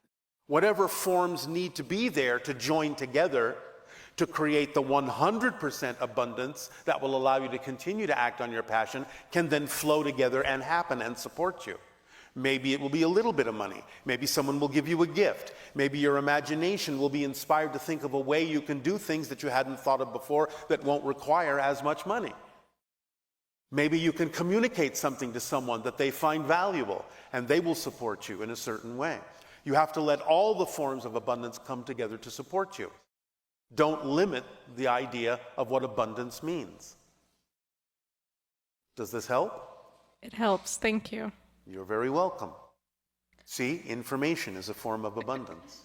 whatever forms need to be there to join together to create the 100% abundance that will allow you to continue to act on your passion can then flow together and happen and support you. Maybe it will be a little bit of money. Maybe someone will give you a gift. Maybe your imagination will be inspired to think of a way you can do things that you hadn't thought of before that won't require as much money. Maybe you can communicate something to someone that they find valuable, and they will support you in a certain way. You have to let all the forms of abundance come together to support you. Don't limit the idea of what abundance means. Does this help? It helps. Thank you. You're very welcome. See, information is a form of abundance.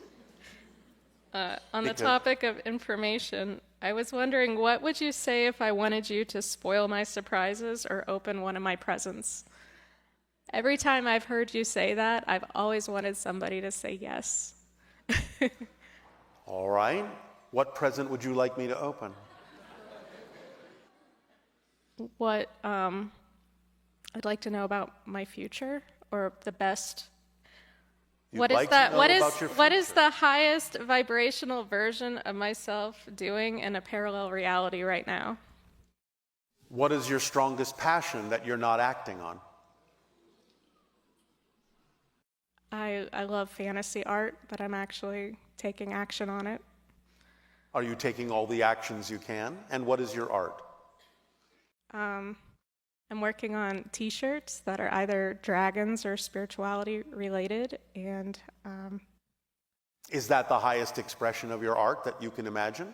On the topic of information, I was wondering, what would you say if I wanted you to spoil my surprises or open one of my presents? Every time I've heard you say that, I've always wanted somebody to say yes. All right. What present would you like me to open? What I'd like to know about my future, or the best. What is that? What is the highest vibrational version of myself doing in a parallel reality right now? What is your strongest passion that you're not acting on? I love fantasy art, but I'm actually taking action on it. Are you taking all the actions you can? And what is your art? I'm working on T-shirts that are either dragons or spirituality related, and Is that the highest expression of your art that you can imagine?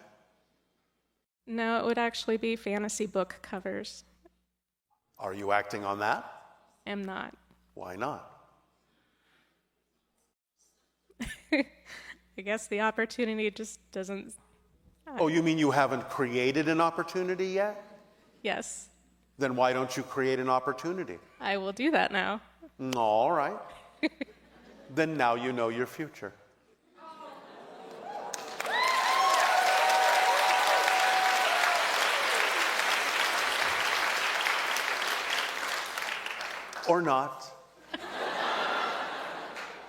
no, it would actually be fantasy book covers. Are you acting on that? Am not. Why not? I guess the opportunity just doesn't. Oh, you mean you haven't created an opportunity yet? Yes, Then why don't you create an opportunity? I will do that now. All right. Then now you know your future. Or not.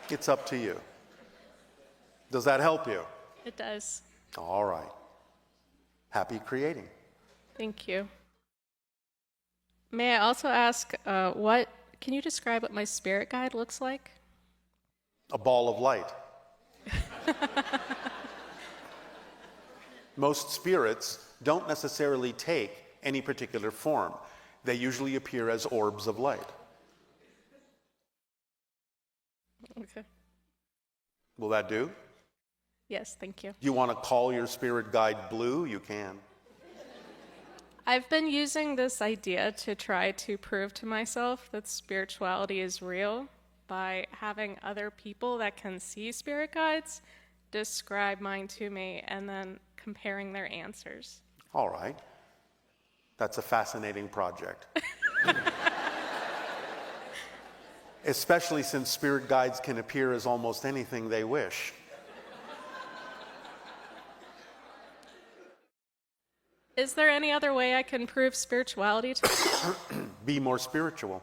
It's up to you. Does that help you? It does. All right. Happy creating. Thank you. May I also ask, can you describe what my spirit guide looks like? A ball of light. Most spirits don't necessarily take any particular form. They usually appear as orbs of light. Okay. Will that do? Yes, thank you. You want to call your spirit guide Blue? You can. I've been using this idea to try to prove to myself that spirituality is real by having other people that can see spirit guides describe mine to me and then comparing their answers. All right. That's a fascinating project. Especially since spirit guides can appear as almost anything they wish. Is there any other way I can prove spirituality to myself? Be more spiritual.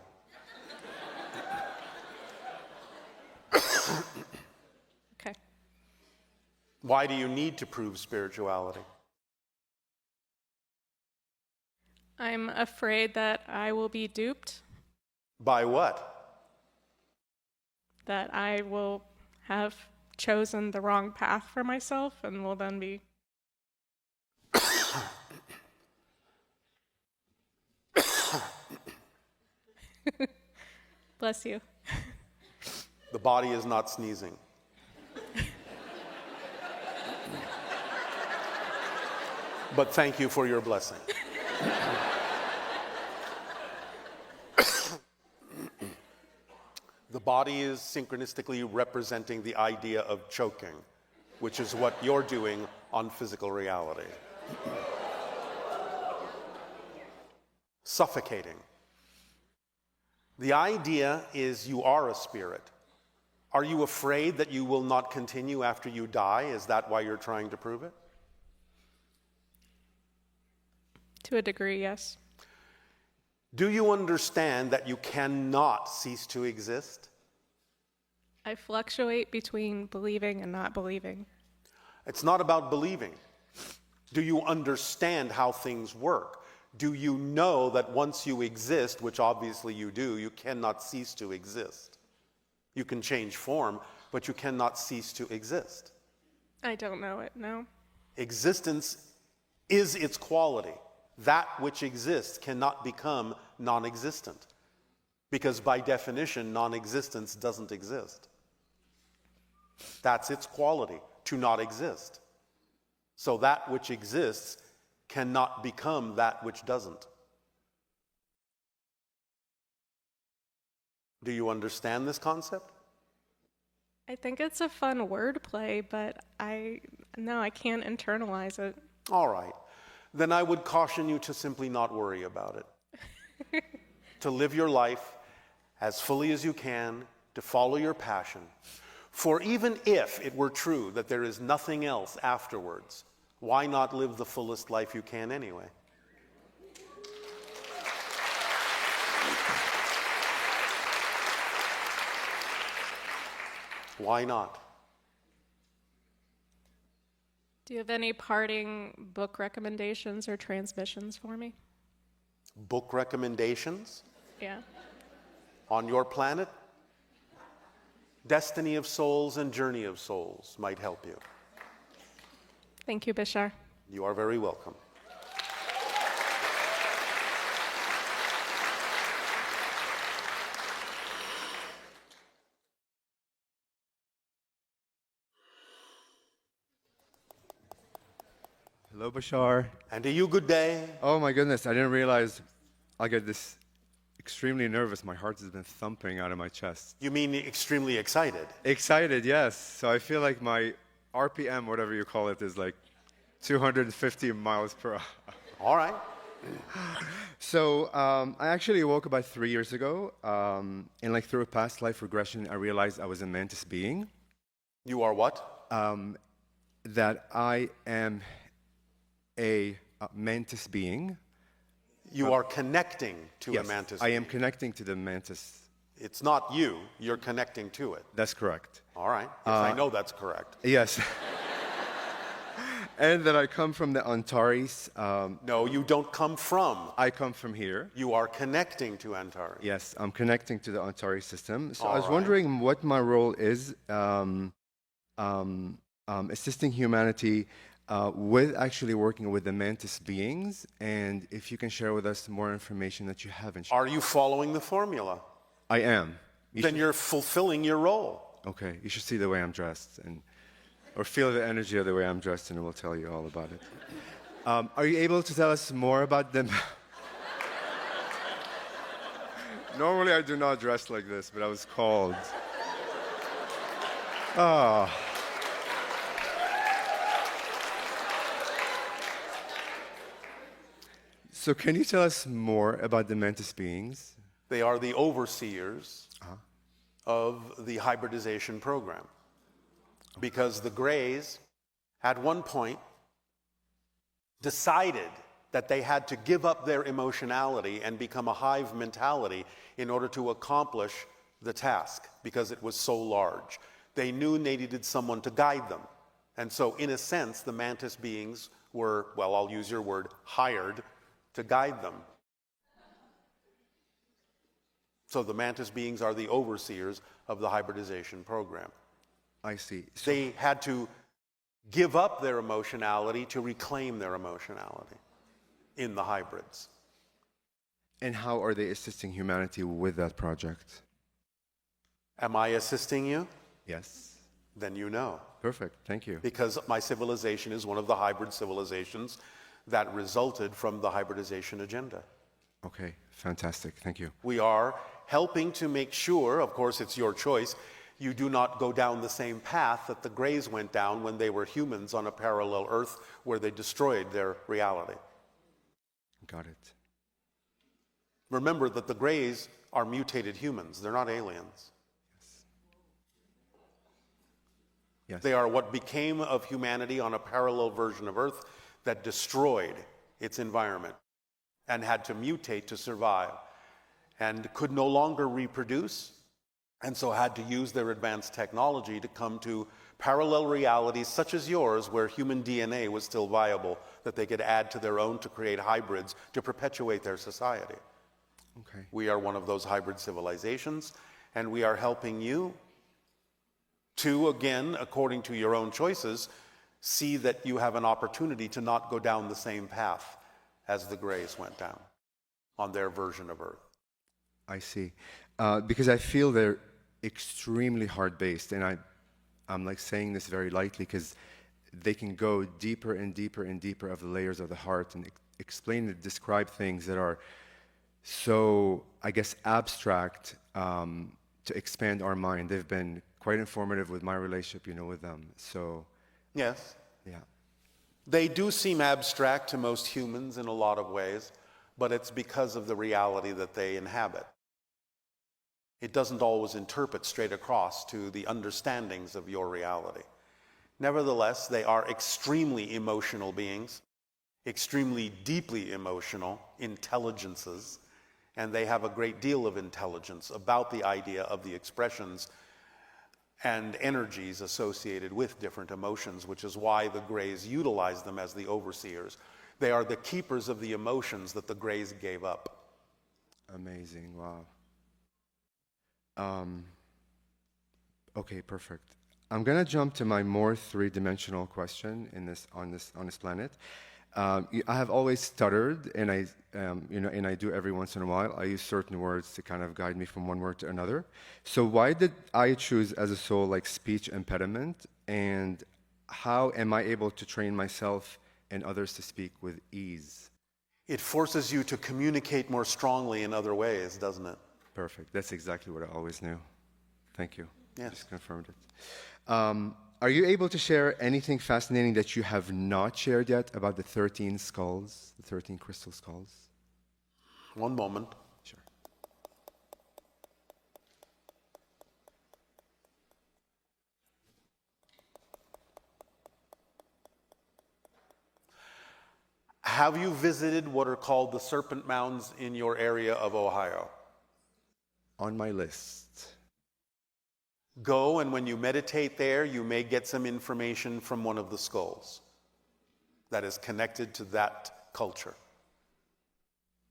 Okay. Why do you need to prove spirituality? I'm afraid that I will be duped, By what? that I will have chosen the wrong path for myself and will then be... Bless you. The body is not sneezing. But thank you for your blessing. The body is synchronistically representing the idea of choking, which is what you're doing on physical reality. Suffocating. The idea is you are a spirit. Are you afraid that you will not continue after you die? Is that why you're trying to prove it? To a degree, yes. Do you understand that you cannot cease to exist? I fluctuate between believing and not believing. It's not about believing. Do you understand how things work? Do you know that once you exist, which obviously you do, you cannot cease to exist? You can change form, but you cannot cease to exist. I don't know it, no. Existence is its quality. That which exists cannot become non-existent, because by definition, non-existence doesn't exist. That's its quality, to not exist. So that which exists cannot become that which doesn't. Do you understand this concept? I think it's a fun wordplay, but I can't internalize it. All right. Then I would caution you to simply not worry about it. To live your life as fully as you can, to follow your passion. For even if it were true that there is nothing else afterwards, why not live the fullest life you can anyway? Why not? Do you have any parting book recommendations or transmissions for me? Book recommendations Yeah. on your planet? Destiny of Souls and Journey of Souls might help you. Thank you, Bashar. You are very welcome. Hello, Bashar. And to you, good day. Oh my goodness, I didn't realize I get this extremely nervous. My heart has been thumping out of my chest. You mean extremely excited? Excited, yes. So I feel like my RPM, whatever you call it, is like 250 miles per hour. All right. So I actually woke about 3 years ago, and like through a past life regression, I realized I was a Mantis being. You are what? That I am a Mantis being. You are connecting to Yes, a Mantis. I am connecting to the Mantis. It's not you, you're connecting to it. That's correct. All right. Yes, I know that's correct. Yes. And that I come from the Antares. No, you don't come from. I come from here. You are connecting to Antares. Yes, I'm connecting to the Antares system. So I was All right. wondering what my role is assisting humanity with actually working with the Mantis beings, and if you can share with us more information that you haven't shared. Are you following the formula? I am. Then you're fulfilling your role. Okay, you should see the way I'm dressed, or feel the energy of the way I'm dressed, and we'll tell you all about it. Are you able to tell us more about them? Normally I do not dress like this, but I was called. Ah. So can you tell us more about the Mantis beings? They are the overseers of the hybridization program. Because the Greys, at one point, decided that they had to give up their emotionality and become a hive mentality in order to accomplish the task, because it was so large. They knew they needed someone to guide them. And so, in a sense, the Mantis beings were, well, I'll use your word, hired to guide them. So the Mantis beings are the overseers of the hybridization program. I see. So, They had to give up their emotionality to reclaim their emotionality in the hybrids. and how are they assisting humanity with that project? Am I assisting you? Yes. Then you know. Perfect. Thank you. Because my civilization is one of the hybrid civilizations that resulted from the hybridization agenda. Okay. Fantastic. Thank you. We are helping to make sure, of course it's your choice, you do not go down the same path that the Greys went down when they were humans on a parallel Earth where they destroyed their reality. Got it. Remember that the Greys are mutated humans. They're not aliens. Yes. They are what became of humanity on a parallel version of Earth that destroyed its environment and had to mutate to survive and could no longer reproduce, and so had to use their advanced technology to come to parallel realities such as yours where human DNA was still viable, that they could add to their own to create hybrids to perpetuate their society. Okay. We are one of those hybrid civilizations, and we are helping you to, again, according to your own choices, see that you have an opportunity to not go down the same path as the Greys went down on their version of Earth. I see. Because I feel they're extremely hard-based, and I'm like saying this very lightly because they can go deeper and deeper and deeper of the layers of the heart and explain and describe things that are so, I guess, abstract to expand our mind. They've been quite informative with my relationship, with them. So, Yes. yeah. They do seem abstract to most humans in a lot of ways, but it's because of the reality that they inhabit. It doesn't always interpret straight across to the understandings of your reality. Nevertheless, they are extremely emotional beings, extremely deeply emotional intelligences, and they have a great deal of intelligence about the idea of the expressions and energies associated with different emotions, which is why the Greys utilize them as the overseers. They are the keepers of the emotions that the Greys gave up. Amazing. Wow. Okay, perfect. I'm gonna jump to my more three-dimensional question on this planet. I have always stuttered, and I do every once in a while. I use certain words to kind of guide me from one word to another. So why did I choose as a soul like speech impediment, and how am I able to train myself and others to speak with ease? It forces you to communicate more strongly in other ways, doesn't it? Perfect. That's exactly what I always knew. Thank you. Yes. Just confirmed it. Are you able to share anything fascinating that you have not shared yet about the 13 skulls, the 13 crystal skulls? One moment. Sure. Have you visited what are called the Serpent Mounds in your area of Ohio? On my list. Go, and when you meditate there, you may get some information from one of the skulls that is connected to that culture.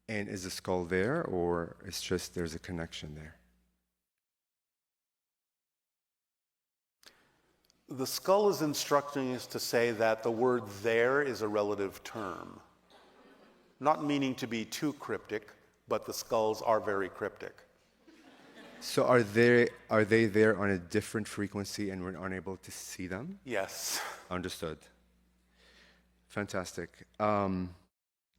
And is the skull there, or it's just there's a connection there? The skull is instructing us to say that the word there is a relative term, not meaning to be too cryptic, but the skulls are very cryptic. So are they there on a different frequency and we're unable to see them? Yes. Understood. Fantastic. Can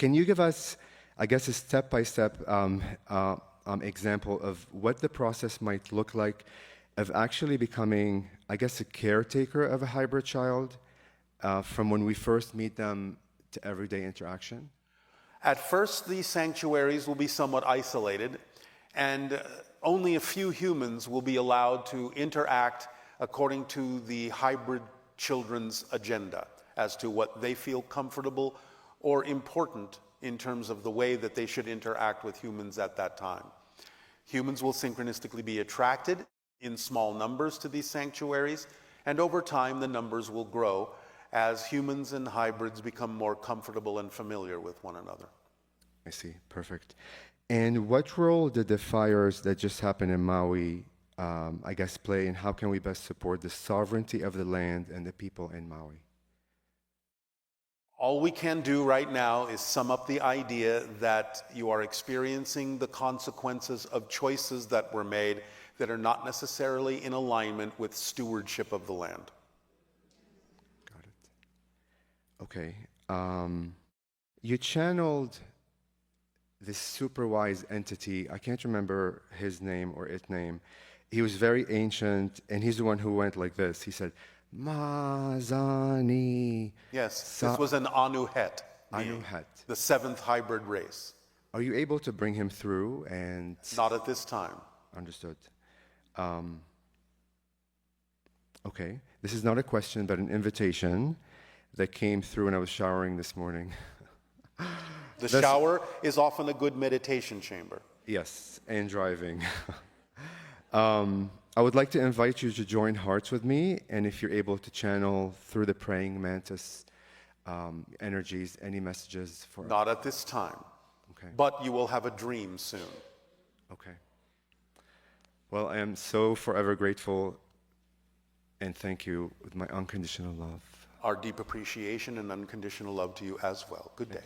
you give us, I guess, a step-by-step example of what the process might look like of actually becoming, I guess, a caretaker of a hybrid child from when we first meet them to everyday interaction? At first, these sanctuaries will be somewhat isolated, and only a few humans will be allowed to interact according to the hybrid children's agenda as to what they feel comfortable or important in terms of the way that they should interact with humans at that time. Humans will synchronistically be attracted in small numbers to these sanctuaries, and over time the numbers will grow as humans and hybrids become more comfortable and familiar with one another. I see. Perfect. And what role did the fires that just happened in Maui, I guess, play, and how can we best support the sovereignty of the land and the people in Maui? All we can do right now is sum up the idea that you are experiencing the consequences of choices that were made that are not necessarily in alignment with stewardship of the land. Got it. Okay. You channeled this super wise entity. I can't remember his name or its name. He was very ancient, and he's the one who went like this. He said, Mazani. Yes, this was an Anuhet. Anuhet. The seventh hybrid race. Are you able to bring him through? And Not at this time. understood. Okay. This is not a question, but an invitation that came through when I was showering this morning. The shower is often a good meditation chamber. Yes, and driving. I would like to invite you to join hearts with me, and if you're able to channel through the praying mantis energies, any messages for... Not at this time. Okay. But you will have a dream soon. Okay. Well, I am so forever grateful, and thank you with my unconditional love. Our deep appreciation and unconditional love to you as well. Good day.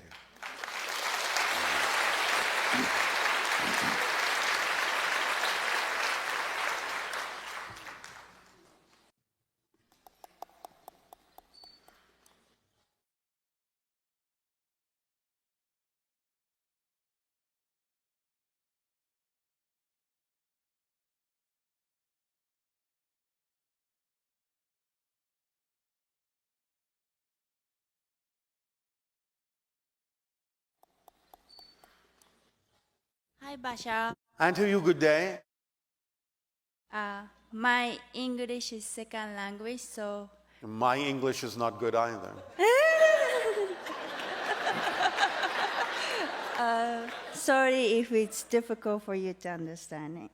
Hi, Bashar. And to you, good day. My English is second language, so My English is not good either. sorry if it's difficult for you to understand it.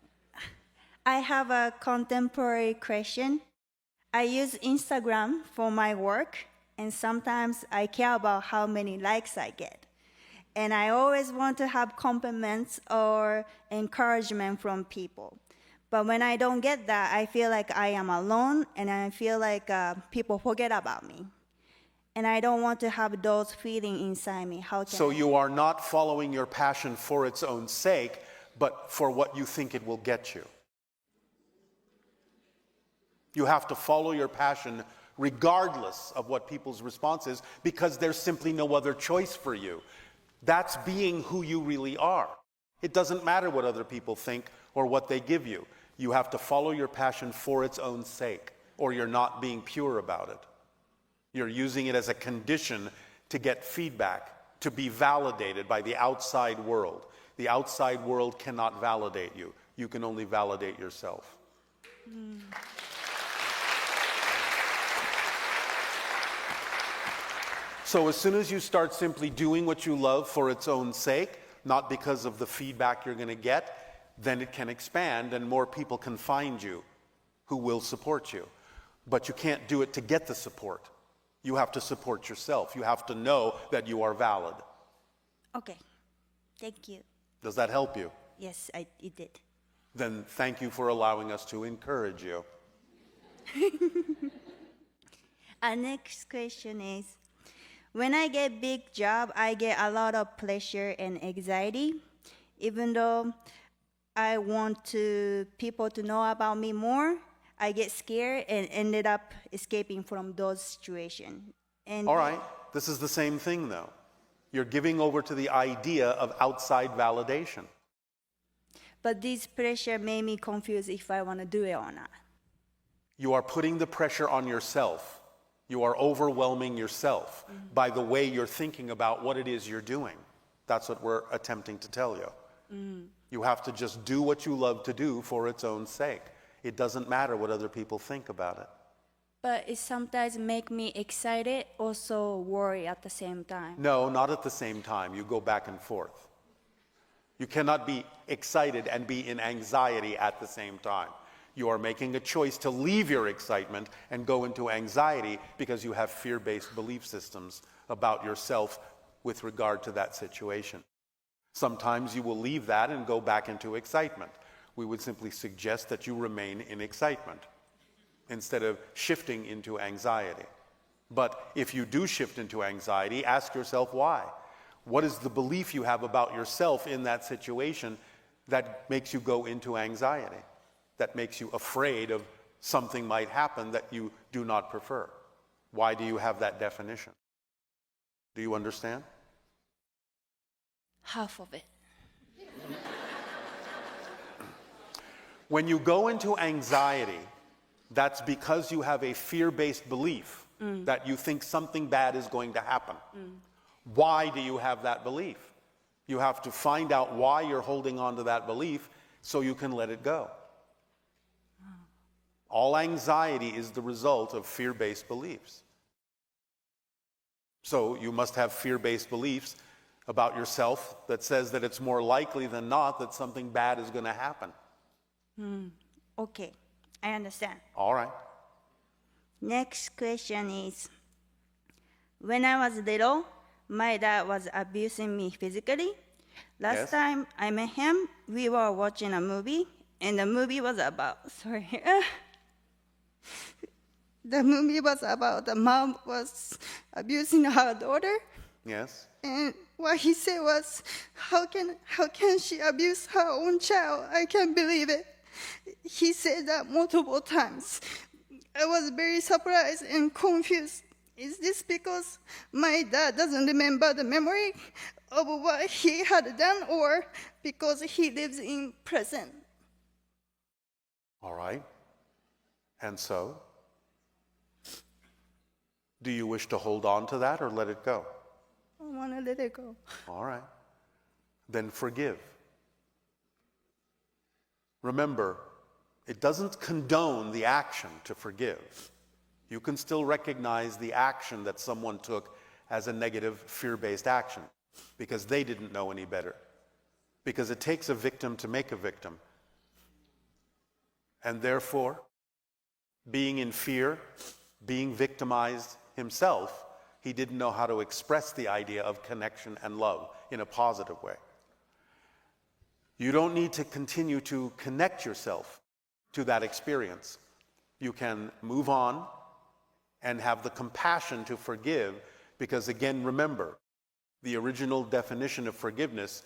I have a contemporary question. I use Instagram for my work, and sometimes I care about how many likes I get. And I always want to have compliments or encouragement from people. But when I don't get that, I feel like I am alone, and I feel like people forget about me. And I don't want to have those feelings inside me. How can So I? you are not following your passion for its own sake, but for what you think it will get you. You have to follow your passion regardless of what people's response is, because there's simply no other choice for you. That's being who you really are. It doesn't matter what other people think or what they give you. You have to follow your passion for its own sake, or you're not being pure about it. You're using it as a condition to get feedback, to be validated by the outside world. The outside world cannot validate you. You can only validate yourself. So as soon as you start simply doing what you love for its own sake, not because of the feedback you're going to get, then it can expand and more people can find you who will support you. But you can't do it to get the support. You have to support yourself. You have to know that you are valid. Okay, thank you. Does that help you? Yes, it did. Then thank you for allowing us to encourage you. Our next question is, when I get big job, I get a lot of pressure and anxiety, even though I want people to know about me more. I get scared and ended up escaping from those situations. All right, this is the same thing though. You're giving over to the idea of outside validation. But this pressure made me confused if I want to do it or not. You are putting the pressure on yourself. You are overwhelming yourself by the way you're thinking about what it is you're doing. That's what we're attempting to tell you. You have to just do what you love to do for its own sake. It doesn't matter what other people think about it. But it sometimes make me excited, also worry at the same time. No, not at the same time. You go back and forth. You cannot be excited and be in anxiety at the same time. You are making a choice to leave your excitement and go into anxiety because you have fear-based belief systems about yourself with regard to that situation. Sometimes you will leave that and go back into excitement. We would simply suggest that you remain in excitement instead of shifting into anxiety. But if you do shift into anxiety, ask yourself why. What is the belief you have about yourself in that situation that makes you go into anxiety, that makes you afraid of something might happen that you do not prefer? Why do you have that definition? Do you understand? Half of it. When you go into anxiety, that's because you have a fear-based belief that you think something bad is going to happen. Why do you have that belief? You have to find out why you're holding on to that belief so you can let it go. All anxiety is the result of fear-based beliefs. So you must have fear-based beliefs about yourself that says that it's more likely than not that something bad is going to happen. Okay, I understand. All right. Next question is, when I was little, my dad was abusing me physically. Last Yes. time I met him, we were watching a movie, and the movie was about, the movie was about the mom was abusing her daughter. Yes. And what he said was, how can she abuse her own child? I can't believe it. He said that multiple times. I was very surprised and confused. Is this because my dad doesn't remember the memory of what he had done, or because he lives in present? All right. And so? Do you wish to hold on to that or let it go? I want to let it go. All right. Then forgive. Remember, it doesn't condone the action to forgive. You can still recognize the action that someone took as a negative, fear-based action because they didn't know any better. Because it takes a victim to make a victim. And therefore, being in fear, being victimized himself, he didn't know how to express the idea of connection and love in a positive way. You don't need to continue to connect yourself to that experience. You can move on and have the compassion to forgive, because again, remember, the original definition of forgiveness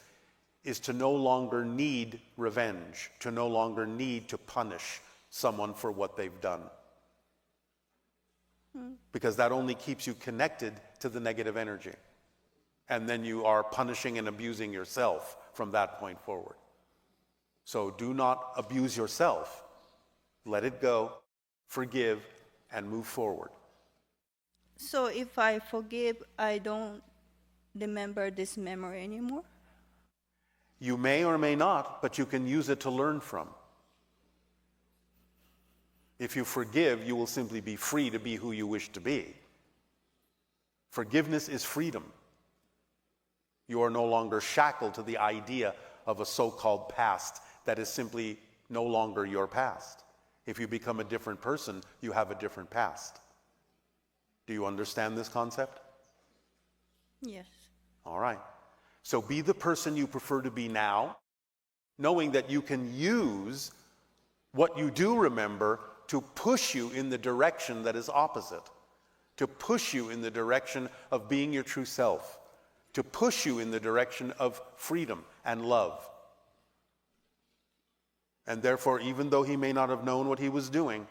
is to no longer need revenge, to no longer need to punish someone for what they've done. Because that only keeps you connected to the negative energy. And then you are punishing and abusing yourself from that point forward. So do not abuse yourself. Let it go, forgive, and move forward. So if I forgive, I don't remember this memory anymore? You may or may not, but you can use it to learn from. If you forgive, you will simply be free to be who you wish to be. Forgiveness is freedom. You are no longer shackled to the idea of a so-called past that is simply no longer your past. If you become a different person, you have a different past. Do you understand this concept? Yes. All right. So be the person you prefer to be now, knowing that you can use what you do remember to push you in the direction that is opposite, to push you in the direction of being your true self, to push you in the direction of freedom and love. And therefore, even though he may not have known what he was doing,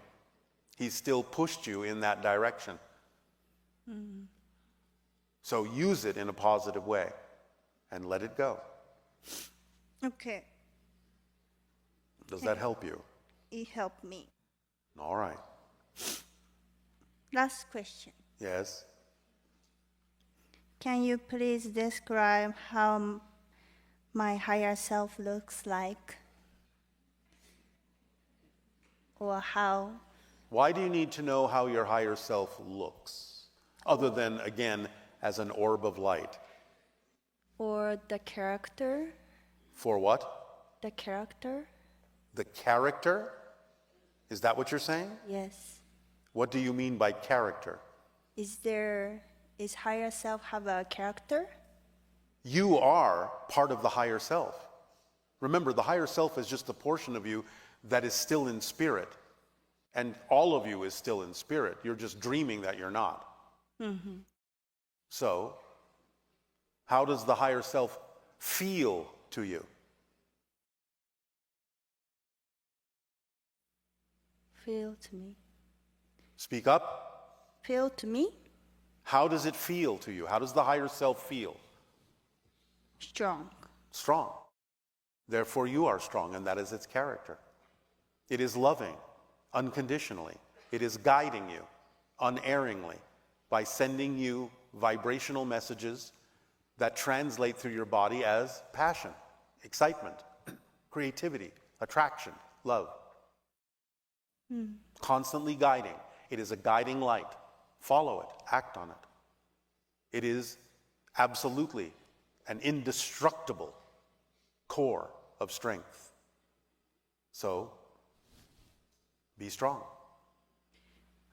he still pushed you in that direction. So use it in a positive way and let it go. Okay. Does that help you? It helped me. All right. Last question. Yes. Can you please describe how my higher self looks like? Or how? Why do you need to know how your higher self looks? Other than, again, as an orb of light. Or the character? For what? The character? The character? Is that what you're saying? Yes. What do you mean by character? Is higher self have a character? You are part of the higher self. Remember, the higher self is just a portion of you that is still in spirit. And all of you is still in spirit. You're just dreaming that you're not. Mm-hmm. So, how does the higher self feel to you? Feel to me. Speak up. Feel to me? How does it feel to you? How does the higher self feel? Strong. Strong. Therefore, you are strong, and that is its character. It is loving, unconditionally. It is guiding you, unerringly, by sending you vibrational messages that translate through your body as passion, excitement, creativity, attraction, love. Constantly guiding. It is a guiding light. Follow it. Act on it. It is absolutely an indestructible core of strength. So, be strong.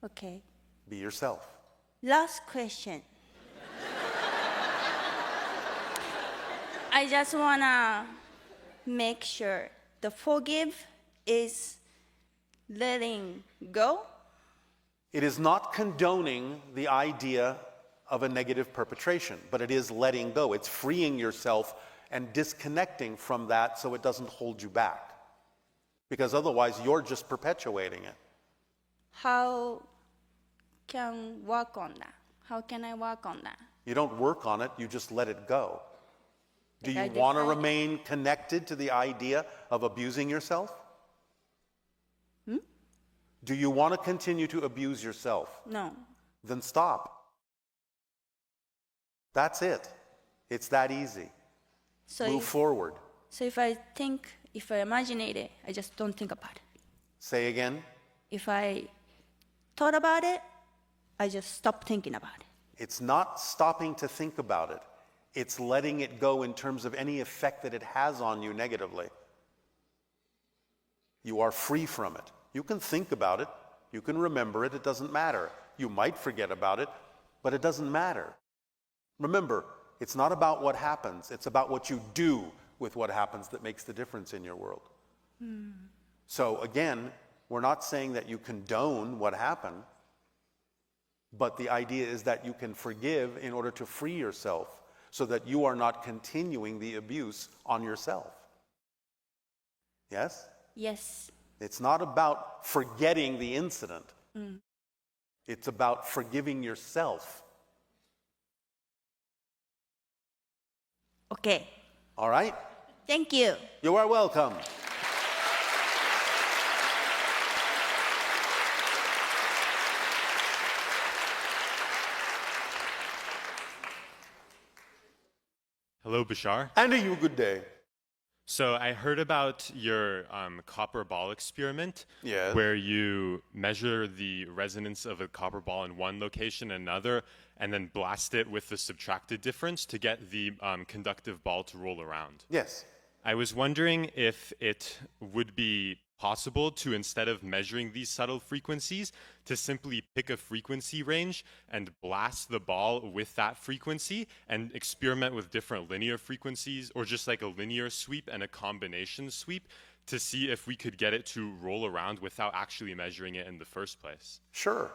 Okay. Be yourself. Last question. I just want to make sure the forgive is letting go. It is not condoning the idea of a negative perpetration, but it is letting go. It's freeing yourself and disconnecting from that so it doesn't hold you back. Because otherwise, you're just perpetuating it. How can work on that? How can I work on that? You don't work on it, you just let it go. Do you Like want to decide- remain connected to the idea of abusing yourself? Do you want to continue to abuse yourself? No. Then stop. That's it. It's that easy. So Move forward. So if I think if I imagine it, I just don't think about it. Say again. If I thought about it, I just stop thinking about it. It's not stopping to think about it. It's letting it go in terms of any effect that it has on you negatively. You are free from it. You can think about it. You can remember it. It doesn't matter. You might forget about it, but it doesn't matter. Remember, it's not about what happens. It's about what you do with what happens that makes the difference in your world. So again, we're not saying that you condone what happened, but the idea is that you can forgive in order to free yourself so that you are not continuing the abuse on yourself. Yes? Yes. It's not about forgetting the incident. It's about forgiving yourself. Okay. All right? Thank you. You are welcome. Hello, Bashar. And to you, good day. So I heard about your copper ball experiment, Yes. where you measure the resonance of a copper ball in one location and another, and then blast it with the subtracted difference to get the conductive ball to roll around. Yes. I was wondering if it would be possible to, instead of measuring these subtle frequencies, to simply pick a frequency range and blast the ball with that frequency and experiment with different linear frequencies, or just like a linear sweep and a combination sweep, to see if we could get it to roll around without actually measuring it in the first place. Sure.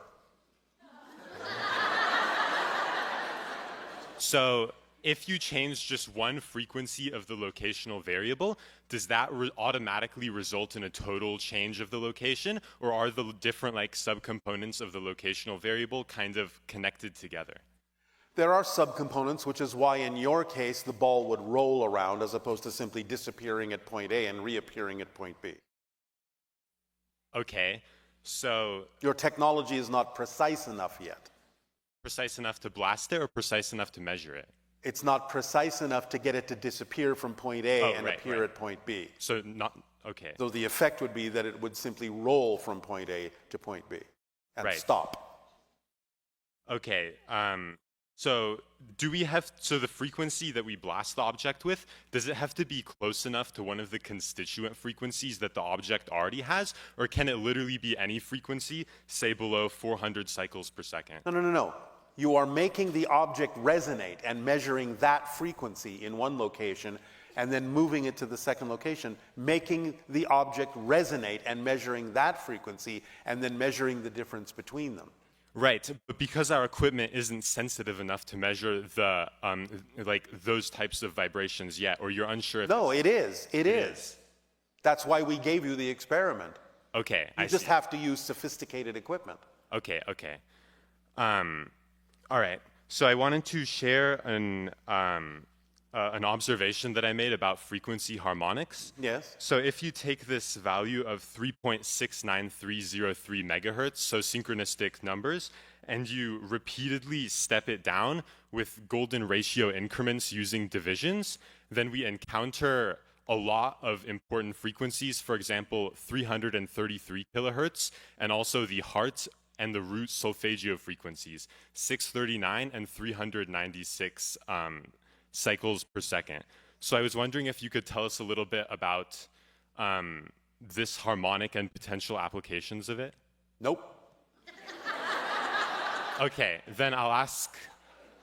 So if you change just one frequency of the locational variable, does that automatically result in a total change of the location, or are the different like subcomponents of the locational variable kind of connected together? There are subcomponents, which is why in your case the ball would roll around as opposed to simply disappearing at point A and reappearing at point B. Okay, so Your technology is not precise enough yet. precise enough to blast it or precise enough to measure it? It's not precise enough to get it to disappear from point A and appear at point B. So not, okay. So the effect would be that it would simply roll from point A to point B and Right. stop. Okay, so do we have, so the frequency that we blast the object with, does it have to be close enough to one of the constituent frequencies that the object already has, or can it literally be any frequency, say below 400 cycles per second? No. You are making the object resonate and measuring that frequency in one location and then moving it to the second location, making the object resonate and measuring that frequency and then measuring the difference between them. Right, but because our equipment isn't sensitive enough to measure the like those types of vibrations yet, or you're unsure if No, it is. It is. That's why we gave you the experiment. Okay, You just have to use sophisticated equipment. Okay. All right. So I wanted to share an observation that I made about frequency harmonics. Yes. So if you take this value of 3.69303 megahertz, so synchronistic numbers, and you repeatedly step it down with golden ratio increments using divisions, then we encounter a lot of important frequencies, for example, 333 kilohertz, and also the heart and the root solfeggio frequencies, 639 and 396 cycles per second. So I was wondering if you could tell us a little bit about this harmonic and potential applications of it. Nope. Okay, then I'll ask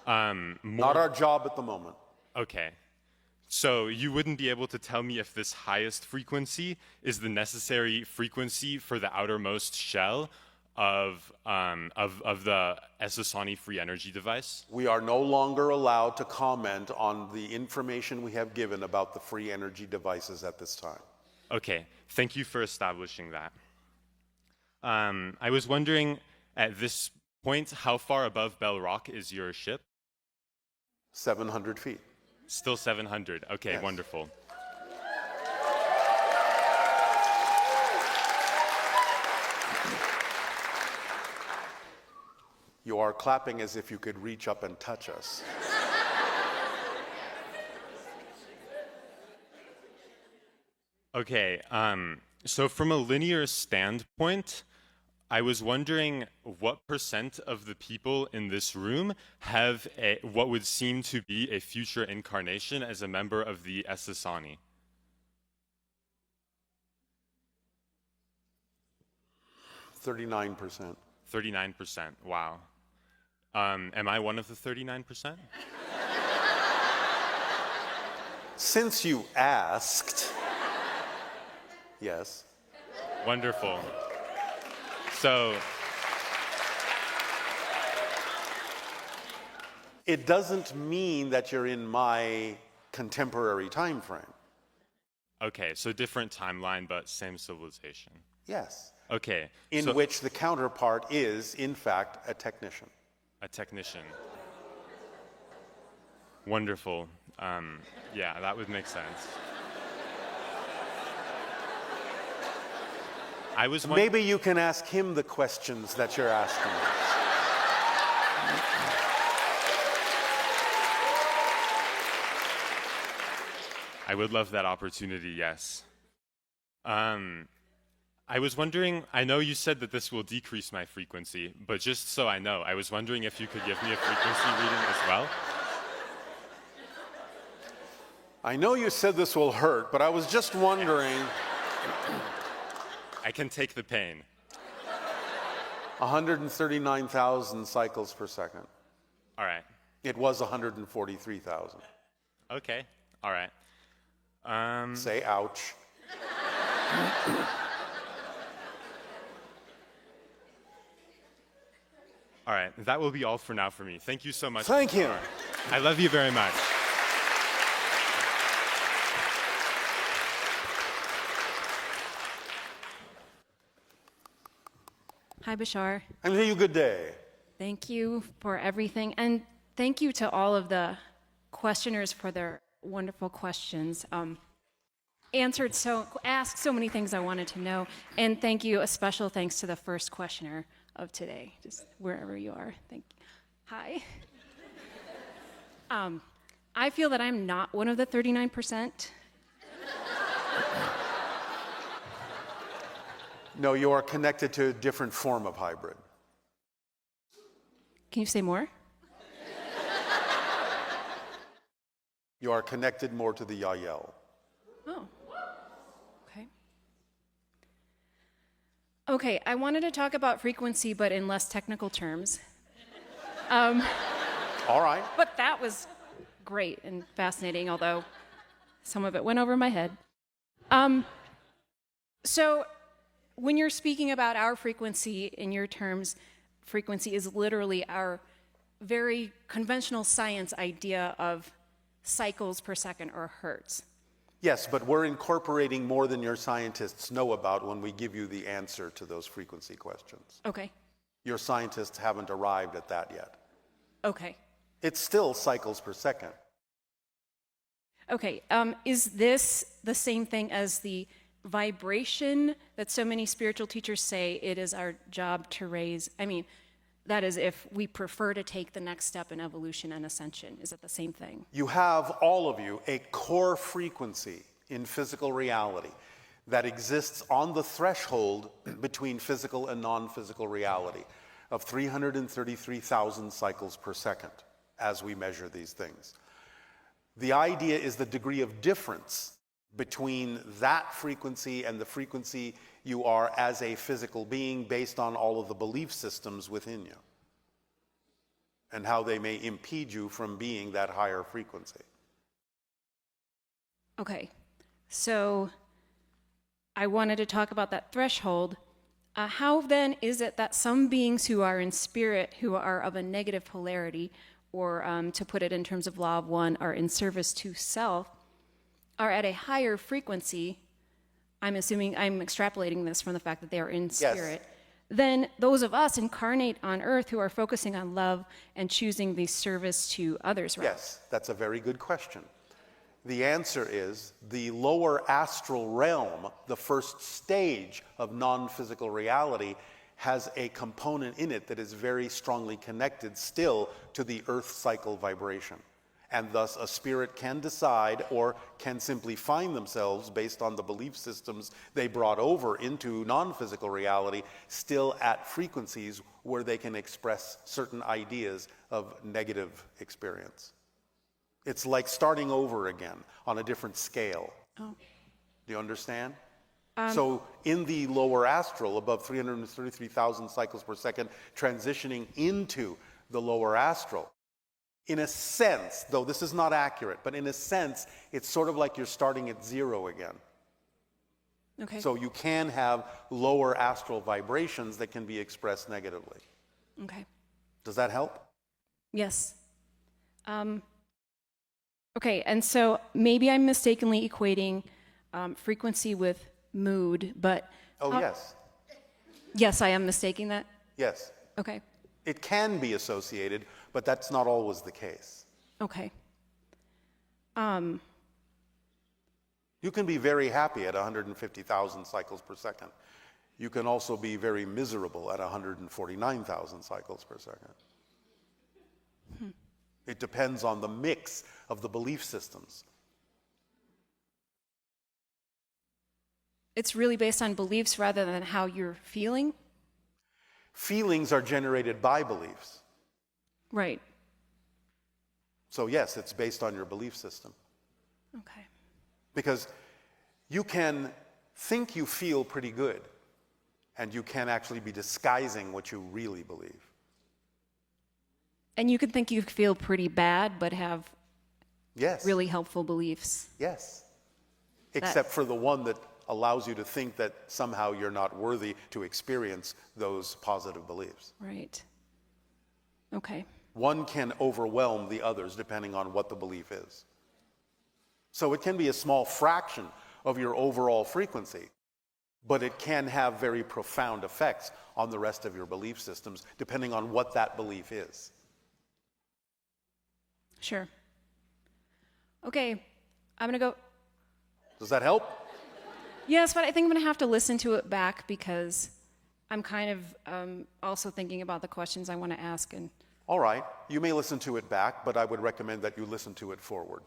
more. Not our job at the moment. Okay. So you wouldn't be able to tell me if this highest frequency is the necessary frequency for the outermost shell of the Essassani free energy device? We are no longer allowed to comment on the information we have given about the free energy devices at this time. Okay, thank you for establishing that. I was wondering, at this point, how far above Bell Rock is your ship? 700 feet. Still 700. Okay, Yes. Wonderful. You are clapping as if you could reach up and touch us. Okay, so from a linear standpoint, I was wondering what % of the people in this room have what would seem to be a future incarnation as a member of the Essassani? 39%. 39%, wow. Am I one of the 39%? Since you asked, yes. Wonderful. So, It doesn't mean that you're in my contemporary time frame. okay, so different timeline, but same civilization. Yes. Okay, In so which the counterpart is, in fact, a technician. a technician. Wonderful. Yeah, that would make sense. I was Maybe you can ask him the questions that you're asking. I would love that opportunity, yes. I was wondering, I know you said that this will decrease my frequency, but just so I know, I was wondering if you could give me a frequency reading as well. I know you said this will hurt, but I was just wondering. I can take the pain. 139,000 cycles per second. All right. It was 143,000. Okay. All right. Say ouch. All right. That will be all for now for me. Thank you so much. Thank you. I love you very much. Hi, Bashar. And to you, good day. Thank you for everything. And thank you to all of the questioners for their wonderful questions. Asked so many things I wanted to know. And thank you, a special thanks to the first questioner of today, just wherever you are. Thank you. Hi. I feel that I'm not one of the 39%. No, you are connected to a different form of hybrid. Can you say more? You are connected more to the Yael. Oh, okay. Okay, I wanted to talk about frequency, but in less technical terms. All right. But that was great and fascinating, although some of it went over my head. So when you're speaking about our frequency, in your terms, frequency is literally our very conventional science idea of cycles per second or hertz. Yes, but we're incorporating more than your scientists know about when we give you the answer to those frequency questions. Okay. Your scientists haven't arrived at that yet. Okay. It's still cycles per second. Okay. Is this the same thing as the vibration that so many spiritual teachers say it is our job to raise? I mean, that is if we prefer to take the next step in evolution and ascension. Is it the same thing? You have, all of you, a core frequency in physical reality that exists on the threshold between physical and non-physical reality of 333,000 cycles per second as we measure these things. The idea is the degree of difference between that frequency and the frequency you are as a physical being based on all of the belief systems within you and how they may impede you from being that higher frequency. Okay. So I wanted to talk about that threshold. How then is it that some beings who are in spirit, who are of a negative polarity, or to put it in terms of law of one, are in service to self, are at a higher frequency? I'm assuming, I'm extrapolating this from the fact that they are in spirit. Yes. Then those of us incarnate on earth who are focusing on love and choosing the service to others, right? Yes, that's a very good question. The answer is the lower astral realm, the first stage of non-physical reality, has a component in it that is very strongly connected still to the earth cycle vibration. And thus, a spirit can decide or can simply find themselves, based on the belief systems they brought over into non-physical reality, still at frequencies where they can express certain ideas of negative experience. It's like starting over again on a different scale. Oh. Do you understand? So in the lower astral, above 333,000 cycles per second, transitioning into the lower astral, in a sense, though this is not accurate, but in a sense, it's sort of like you're starting at zero again. Okay. So you can have lower astral vibrations that can be expressed negatively. Okay. Does that help? Yes. Okay, and so maybe I'm mistakenly equating frequency with mood, but... Oh, yes. Yes, I am mistaking that? Yes. Okay. It can be associated, but that's not always the case. Okay. You can be very happy at 150,000 cycles per second. You can also be very miserable at 149,000 cycles per second. It depends on the mix of the belief systems. It's really based on beliefs rather than how you're feeling? Feelings are generated by beliefs. Right. So yes, it's based on your belief system. Okay. Because you can think you feel pretty good, and you can actually be disguising what you really believe. And you can think you feel pretty bad, but have Yes. really helpful beliefs. Yes. Except for the one that allows you to think that somehow you're not worthy to experience those positive beliefs. Right. Okay. One can overwhelm the others depending on what the belief is. So it can be a small fraction of your overall frequency, but it can have very profound effects on the rest of your belief systems depending on what that belief is. Sure. Okay, I'm going to go... Does that help? Yes, but I think I'm going to have to listen to it back because I'm kind of also thinking about the questions I want to ask. And All right. You may listen to it back, but I would recommend that you listen to it forward.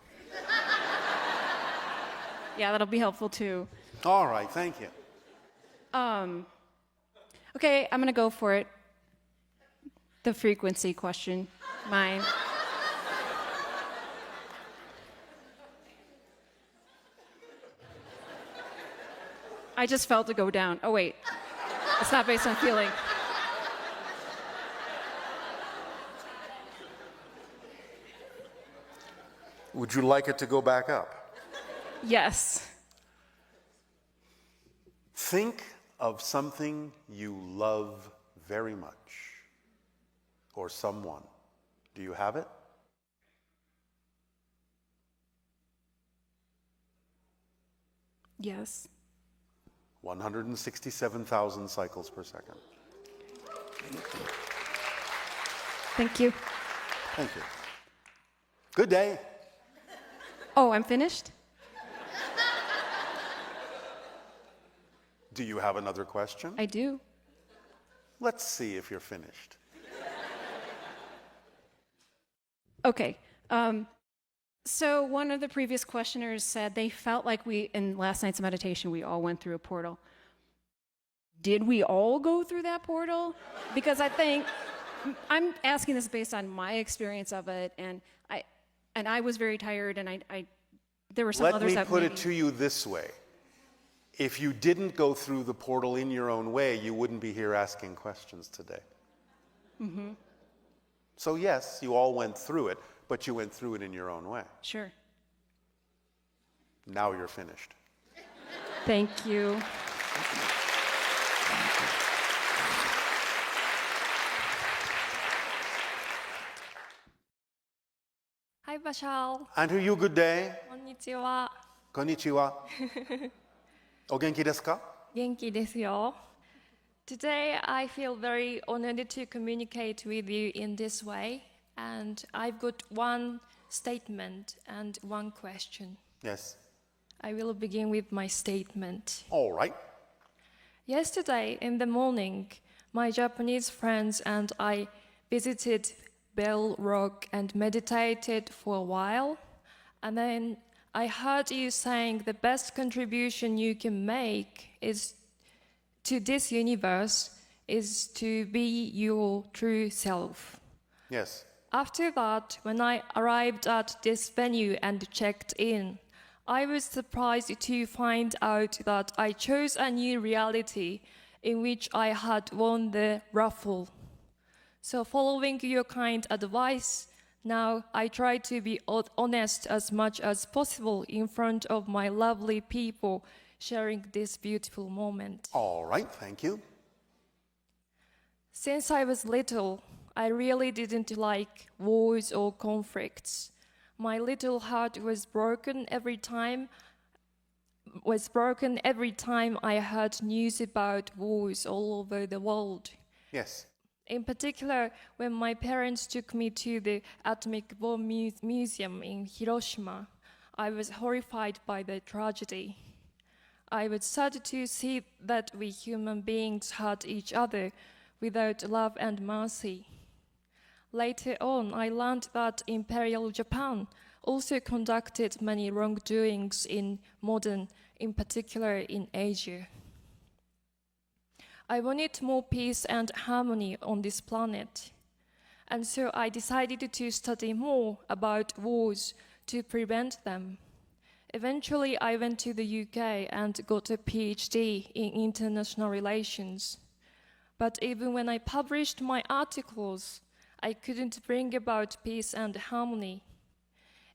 yeah, that'll be helpful too. All right. Thank you. Okay, I'm going to go for it. The frequency question, mine. I just felt it go down. Oh, wait. It's not based on feeling. Would you like it to go back up? Yes. Think of something you love very much, or someone. Do you have it? Yes. 167,000 cycles per second. Thank you. Thank you. Good day. Oh, I'm finished? Do you have another question? I do. Let's see if you're finished. Okay. So one of the previous questioners said they felt like in last night's meditation, we all went through a portal. Did we all go through that portal? Because I think, I'm asking this based on my experience of it, and I was very tired, and there were some others that Let me put it to you this way. If you didn't go through the portal in your own way, you wouldn't be here asking questions today. Mm-hmm. So yes, you all went through it, but you went through it in your own way. Sure. Now you're finished. Thank you. Hi, Bashar. Andrew, you good day? こんにちは。こんにちは。お元気ですか? 元気ですよ。Today, I feel very honored to communicate with you in this way, and I've got one statement and one question. Yes. I will begin with my statement. All right. Yesterday in the morning, my Japanese friends and I visited Bell Rock and meditated for a while. And then I heard you saying the best contribution you can make is to this universe is to be your true self. Yes. After that, when I arrived at this venue and checked in, I was surprised to find out that I chose a new reality in which I had won the raffle. So following your kind advice, now I try to be honest as much as possible in front of my lovely people sharing this beautiful moment. All right, thank you. Since I was little, I really didn't like wars or conflicts. My little heart was broken every time I heard news about wars all over the world. Yes. In particular, when my parents took me to the Atomic Bomb Museum in Hiroshima, I was horrified by the tragedy. I was sad to see that we human beings hurt each other without love and mercy. Later on, I learned that Imperial Japan also conducted many wrongdoings in particular in Asia. I wanted more peace and harmony on this planet, and so I decided to study more about wars to prevent them. Eventually, I went to the UK and got a PhD in international relations. But even when I published my articles, I couldn't bring about peace and harmony.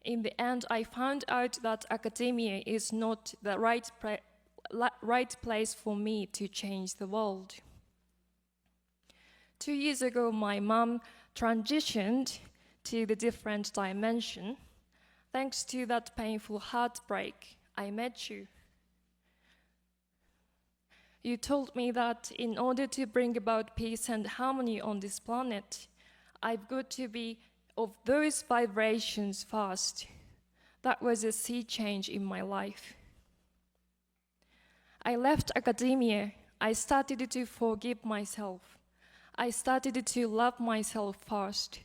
In the end, I found out that academia is not the right place for me to change the world. 2 years ago, my mom transitioned to the different dimension. Thanks to that painful heartbreak, I met you. You told me that in order to bring about peace and harmony on this planet, I've got to be of those vibrations first. That was a sea change in my life. I left academia. I started to forgive myself. I started to love myself first,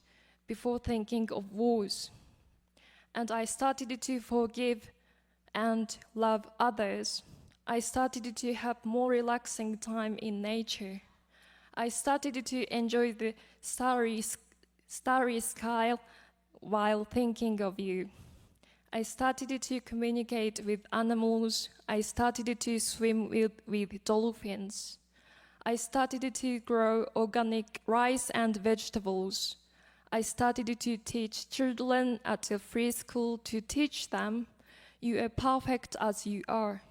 before thinking of wars. And I started to forgive and love others. I started to have more relaxing time in nature. I started to enjoy the starry sky while thinking of you. I started to communicate with animals. I started to swim with dolphins. I started to grow organic rice and vegetables. I started to teach children at a free school to teach them, you are perfect as you are.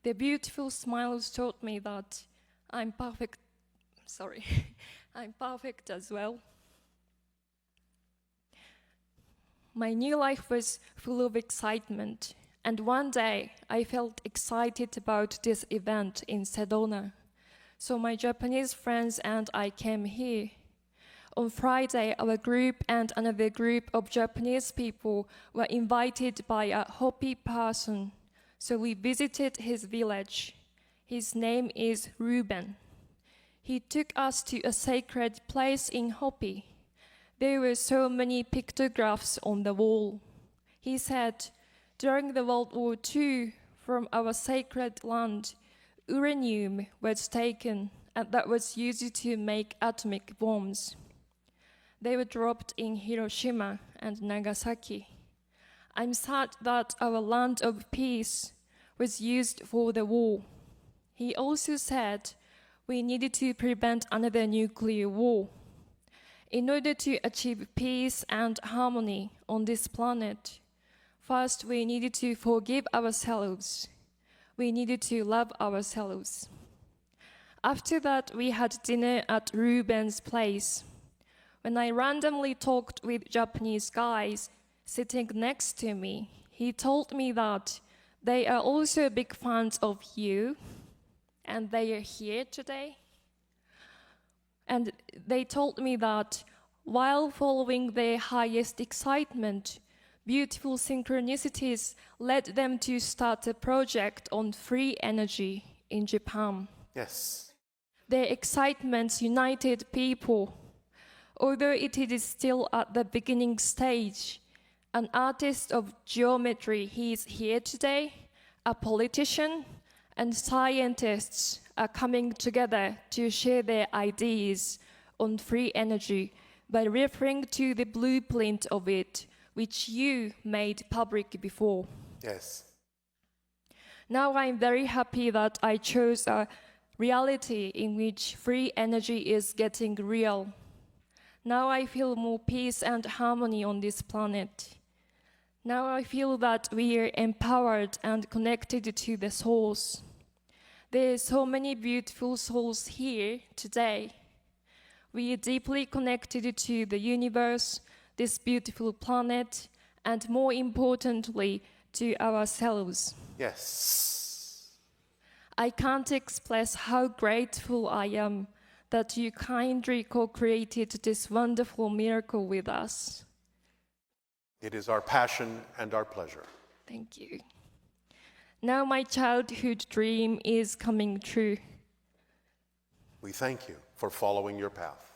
The beautiful smiles taught me that I'm perfect as well. My new life was full of excitement, and one day I felt excited about this event in Sedona. So my Japanese friends and I came here. On Friday, our group and another group of Japanese people were invited by a Hopi person. So we visited his village. His name is Reuben. He took us to a sacred place in Hopi. There were so many pictographs on the wall. He said, during the World War II, from our sacred land, uranium was taken, and that was used to make atomic bombs. They were dropped in Hiroshima and Nagasaki. I'm sad that our land of peace was used for the war. He also said we needed to prevent another nuclear war. In order to achieve peace and harmony on this planet, first we needed to forgive ourselves. We needed to love ourselves. After that, we had dinner at Reuben's place. When I randomly talked with Japanese guys sitting next to me, he told me that they are also big fans of you, and they are here today. And they told me that while following their highest excitement, beautiful synchronicities led them to start a project on free energy in Japan. Yes. Their excitements united people Although it is still at the beginning stage, an artist of geometry, he is here today, a politician, and scientists are coming together to share their ideas on free energy by referring to the blueprint of it, which you made public before. Yes. Now I'm very happy that I chose a reality in which free energy is getting real. Now I feel more peace and harmony on this planet. Now I feel that we are empowered and connected to the source. There are so many beautiful souls here today. We are deeply connected to the universe, this beautiful planet, and more importantly, to ourselves. Yes. I can't express how grateful I am that you kindly co-created this wonderful miracle with us. It is our passion and our pleasure. Thank you. Now my childhood dream is coming true. We thank you for following your path.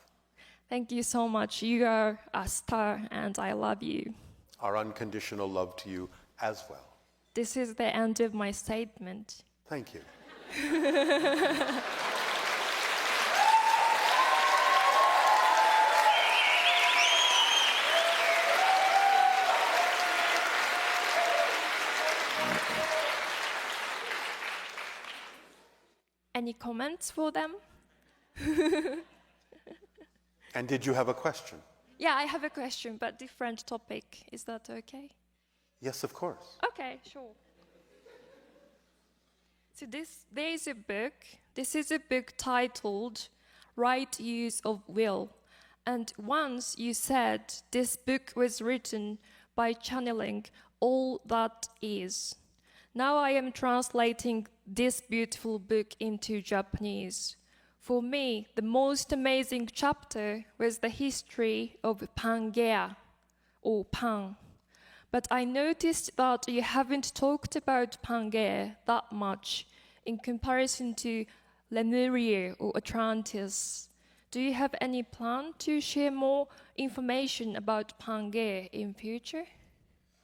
Thank you so much. You are a star and I love you. Our unconditional love to you as well. This is the end of my statement. Thank you. Any comments for them? And did you have a question? Yeah, I have a question, but different topic. Is that okay? Yes, of course. Okay, sure. So there is a book. This is a book titled Right Use of Will. And once you said this book was written by channeling all that is. Now I am translating this beautiful book into Japanese. For me, the most amazing chapter was the history of Pangaea, or Pan. But I noticed that you haven't talked about Pangaea that much in comparison to Lemuria or Atlantis. Do you have any plan to share more information about Pangaea in future?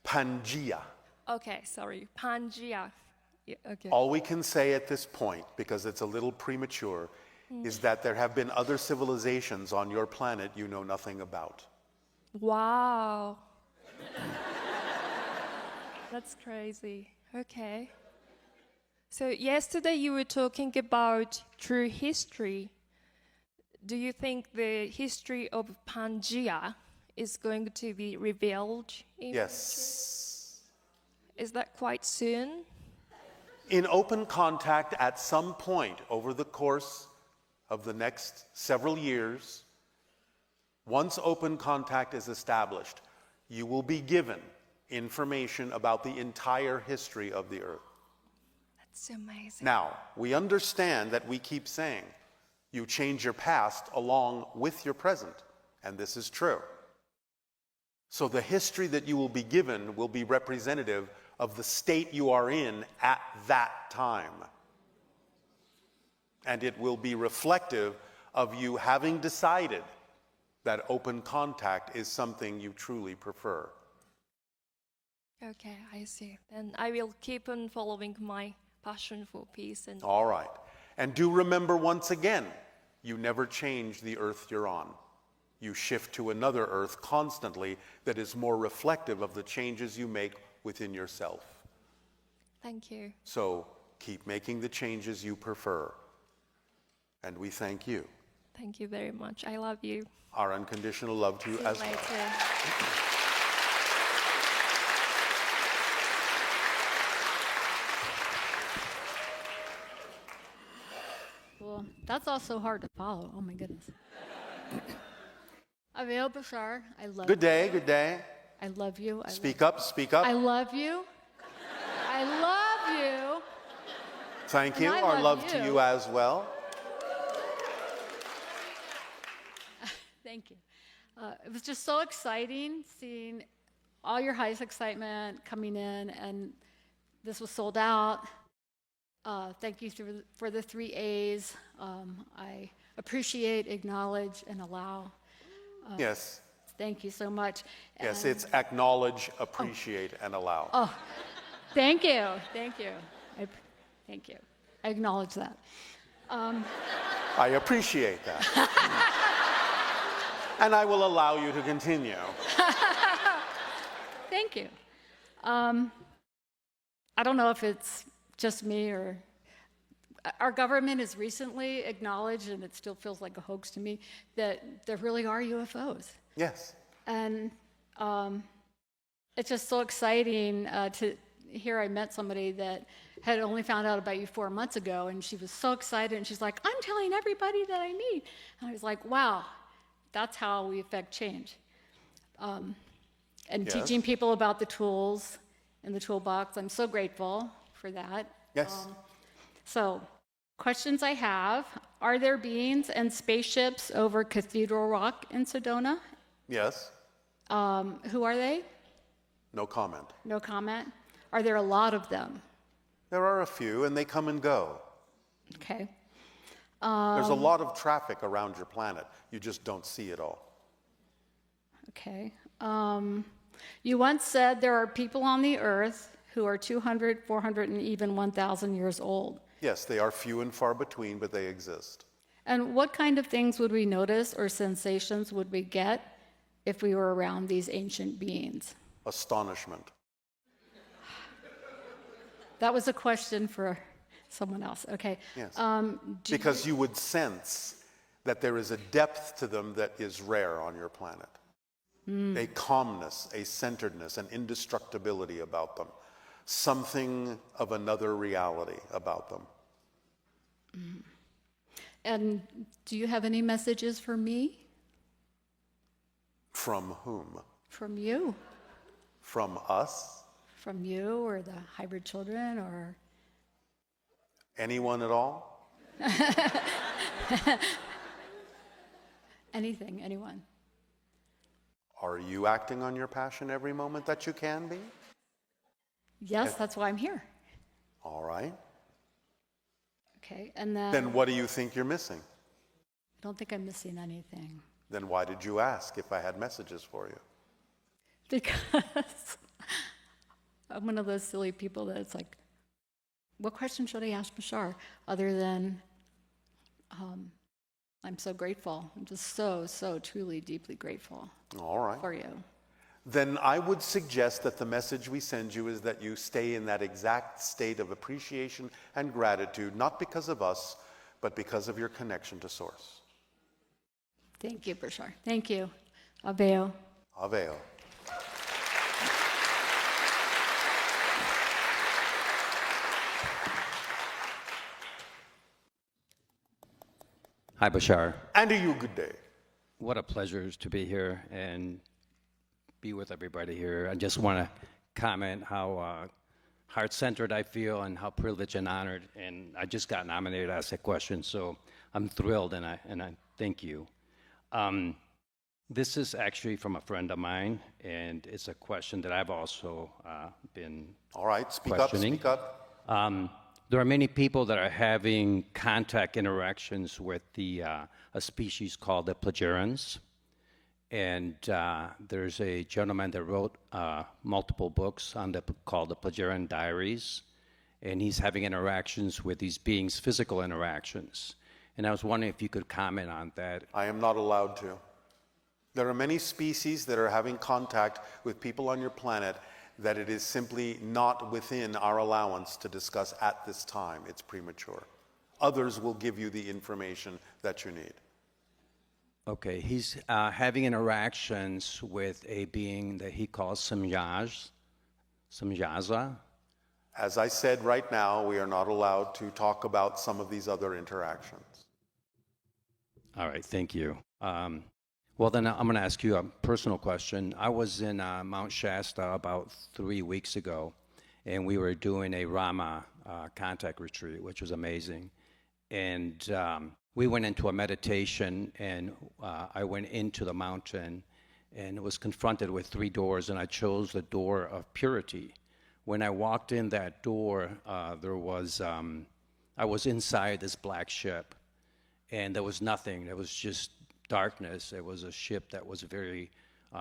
Pangaea. Okay, sorry, Pangaea. Yeah, okay. All we can say at this point, because it's a little premature, is that there have been other civilizations on your planet you know nothing about. Wow. That's crazy. Okay. So yesterday you were talking about true history. Do you think the history of Pangaea is going to be revealed in Yes. future? Is that quite soon? In open contact at some point over the course of the next several years, once open contact is established, you will be given information about the entire history of the Earth. That's amazing. Now, we understand that we keep saying you change your past along with your present, and this is true. So the history that you will be given will be representative of the state you are in at that time. And it will be reflective of you having decided that open contact is something you truly prefer. Okay, I see. Then I will keep on following my passion for peace and... All right. And do remember once again, you never change the Earth you're on. You shift to another Earth constantly that is more reflective of the changes you make within yourself. Thank you. So keep making the changes you prefer. And we thank you. Thank you very much. I love you. Our unconditional love to you See you as well. later. Well, that's also hard to follow. Oh my goodness. Avail Bashar, I love Good day, you. good day. I love you. Speak up, speak up. I love you. I love you. Thank And you. I Our love love to you. you as well. Thank you. It was just so exciting seeing all your highest excitement coming in, and this was sold out. Thank you for the 3 A's. I appreciate, acknowledge, and allow. Yes. Thank you so much. Yes, And- it's acknowledge, appreciate, and allow. Oh, thank you. Thank you. Thank you. I acknowledge that. I appreciate that. And I will allow you to continue. Thank you. I don't know if it's just me or our government has recently acknowledged, and it still feels like a hoax to me, that there really are UFOs. Yes. And it's just so exciting to hear. I met somebody that had only found out about you 4 months ago, and she was so excited, and she's like, I'm telling everybody that I meet. And I was like, wow, that's how we affect change. And Yes. teaching people about the tools in the toolbox, I'm so grateful for that. Yes. So, questions I have, are there beings and spaceships over Cathedral Rock in Sedona? Yes. Who are they? No comment. No comment. Are there a lot of them? There are a few, and they come and go. Okay. There's a lot of traffic around your planet. You just don't see it all. Okay. You once said there are people on the earth who are 200, 400, and even 1,000 years old. Yes, they are few and far between, but they exist. And what kind of things would we notice or sensations would we get if we were around these ancient beings? Astonishment. That was a question for someone else. Okay. Yes. Do You would sense that there is a depth to them that is rare on your planet. A calmness, a centeredness, an indestructibility about them. Something of another reality about them. And do you have any messages for me? From whom? From you? From us? From you or the hybrid children or? Anyone at all? Anything, anyone. Are you acting on your passion every moment that you can be? Yes, that's why I'm here. All right. Okay, and then. Then what do you think you're missing? I don't think I'm missing anything. Then why did you ask if I had messages for you? Because I'm one of those silly people that it's like, what question should I ask Bashar other than, I'm so grateful. I'm just so truly, deeply grateful All right. for you. Then I would suggest that the message we send you is that you stay in that exact state of appreciation and gratitude, not because of us, but because of your connection to Source. Thank you, Bashar. Thank you. Aveo. Aveo. Hi, Bashar. And to you, good day. What a pleasure to be here and be with everybody here. I just want to comment how heart-centered I feel and how privileged and honored. And I just got nominated to ask a question, so I'm thrilled, and I thank you. This is actually from a friend of mine, and it's a question that I've also been All right, speak questioning. up, speak up. There are many people that are having contact interactions with a species called the Plagiarians. And there's a gentleman that wrote multiple books called the Plagiarian Diaries. And he's having interactions with these beings, physical interactions. And I was wondering if you could comment on that. I am not allowed to. There are many species that are having contact with people on your planet that it is simply not within our allowance to discuss at this time. It's premature. Others will give you the information that you need. Okay, he's having interactions with a being that he calls Samyaza. As I said right now, we are not allowed to talk about some of these other interactions. All right, thank you. Well, then I'm going to ask you a personal question. I was in Mount Shasta about 3 weeks ago, and we were doing a Rama contact retreat, which was amazing. And we went into a meditation, and I went into the mountain and was confronted with 3 doors, and I chose the door of purity. When I walked in that door, I was inside this black ship, and there was nothing. There was just darkness. It was a ship that was very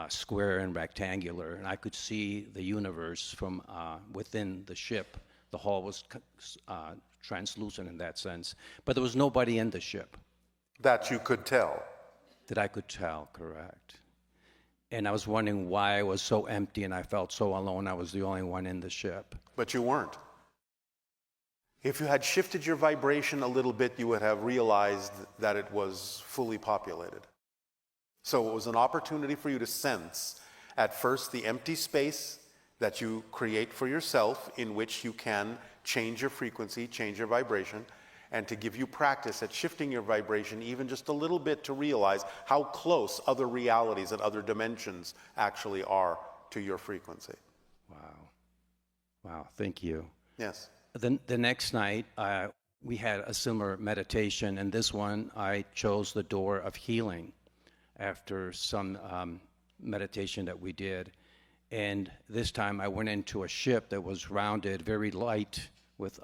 square and rectangular, and I could see the universe from within the ship. The hull was translucent in that sense, but there was nobody in the ship. That you could tell. That I could tell, correct. And I was wondering why I was so empty and I felt so alone. I was the only one in the ship. But you weren't. If you had shifted your vibration a little bit, you would have realized that it was fully populated. So it was an opportunity for you to sense, at first, the empty space that you create for yourself, in which you can change your frequency, change your vibration, and to give you practice at shifting your vibration even just a little bit to realize how close other realities and other dimensions actually are to your frequency. Wow. Wow, thank you. Yes. The next night, we had a similar meditation, and this one I chose the door of healing after some meditation that we did. And this time I went into a ship that was rounded, very light, with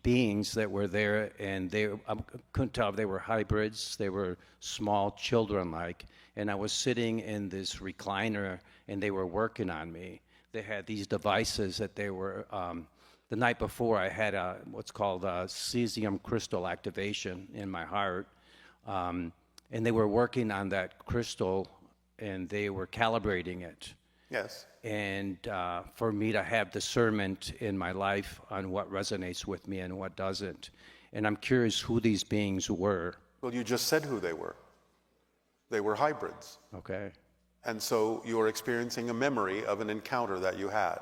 beings that were there, and I couldn't tell if they were hybrids. They were small children-like, and I was sitting in this recliner, and they were working on me. They had these devices that they were, the night before I had what's called a cesium crystal activation in my heart, and they were working on that crystal, and they were calibrating it. Yes. And for me to have discernment in my life on what resonates with me and what doesn't. And I'm curious who these beings were. Well, you just said who they were. They were hybrids. Okay. And so you're experiencing a memory of an encounter that you had.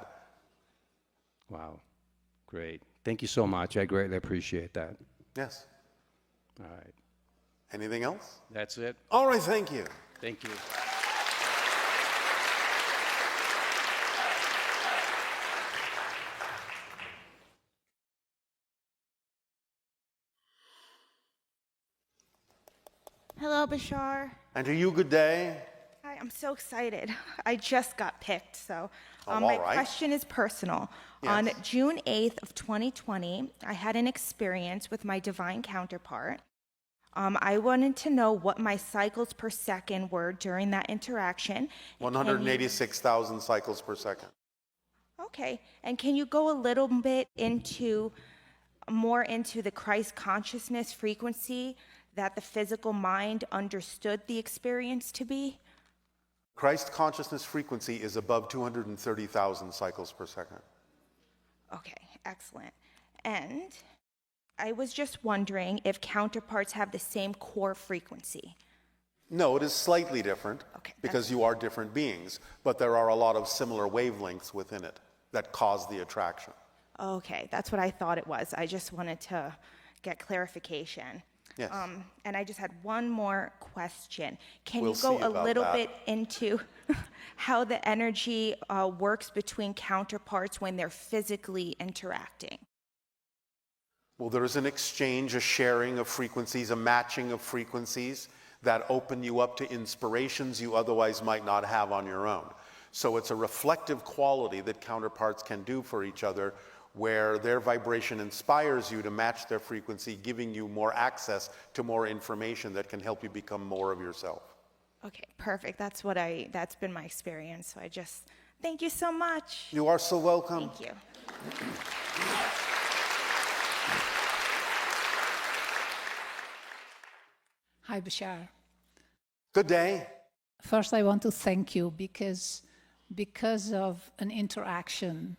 Wow. Great. Thank you so much. I greatly appreciate that. Yes. All right. Anything else? That's it. All right, thank you. Thank you. Hello, Bashar. And to you, good day. Hi, I'm so excited. I just got picked, so Oh, my all right. question is personal. Yes. On June 8th of 2020, I had an experience with my divine counterpart. I wanted to know what my cycles per second were during that interaction. 186,000 cycles per second. Okay, and can you go a little bit more into the Christ consciousness frequency that the physical mind understood the experience to be? Christ consciousness frequency is above 230,000 cycles per second. Okay, excellent. And I was just wondering if counterparts have the same core frequency. No, it is slightly different because you are different beings, but there are a lot of similar wavelengths within it that cause the attraction. Okay, that's what I thought it was. I just wanted to get clarification. Yes. And I just had one more question. Can We'll you go see a about little that. bit into how the energy works between counterparts when they're physically interacting? Well, there is an exchange, a sharing of frequencies, a matching of frequencies that open you up to inspirations you otherwise might not have on your own. So it's a reflective quality that counterparts can do for each other, where their vibration inspires you to match their frequency, giving you more access to more information that can help you become more of yourself. Okay, perfect. That's been my experience. So thank you so much. You are so welcome. Thank you. Hi, Bashar. Good day. First, I want to thank you because of an interaction